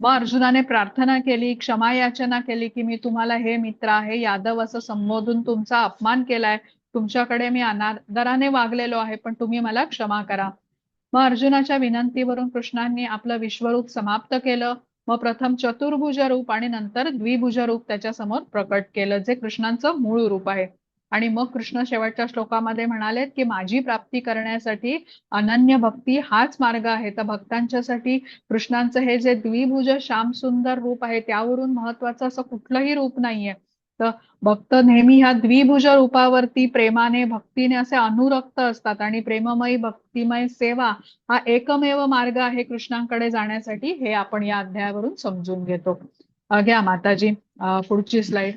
मग अर्जुनाने प्रार्थना केली, क्षमा याचना केली की मी तुम्हाला हे मित्र आहे यादव असं संबोधून तुमचा अपमान केलाय, तुमच्याकडे मी अनादराने वागलेलो आहे, पण तुम्ही मला क्षमा करा. मग अर्जुनाच्या विनंतीवरून कृष्णांनी आपलं विश्वरूप समाप्त केलं. मग प्रथम चतुर्भुज रूप आणि नंतर द्विभुज रूप त्याच्या समोर प्रकट केलं जे कृष्णांचं मूळ रूप आहे. आणि मग कृष्ण शेवटच्या श्लोकामध्ये म्हणालेत की माझी प्राप्ती करण्यासाठी अनन्य भक्ती हाच मार्ग आहे. तर भक्तांच्यासाठी कृष्णांचं हे जे द्विभुज श्याम सुंदर रूप आहे त्यावरून महत्वाचं असं कुठलंही रूप नाहीये. तर भक्त नेहमी ह्या द्विभुज रूपावरती प्रेमाने भक्तीने असे अनुरक्त असतात आणि प्रेममयी भक्तिमय सेवा हा एकमेव मार्ग आहे कृष्णांकडे जाण्यासाठी हे आपण या अध्यायावरून समजून घेतो. घ्या माताजी पुढची स्लाइड.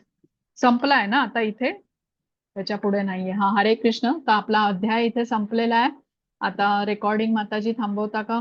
संपलाय ना आता इथे, त्याच्या पुढे नाहीये. हा हरे कृष्ण. तर आपला अध्याय इथे संपलेला आहे. आता रेकॉर्डिंग माताजी थांबवता का?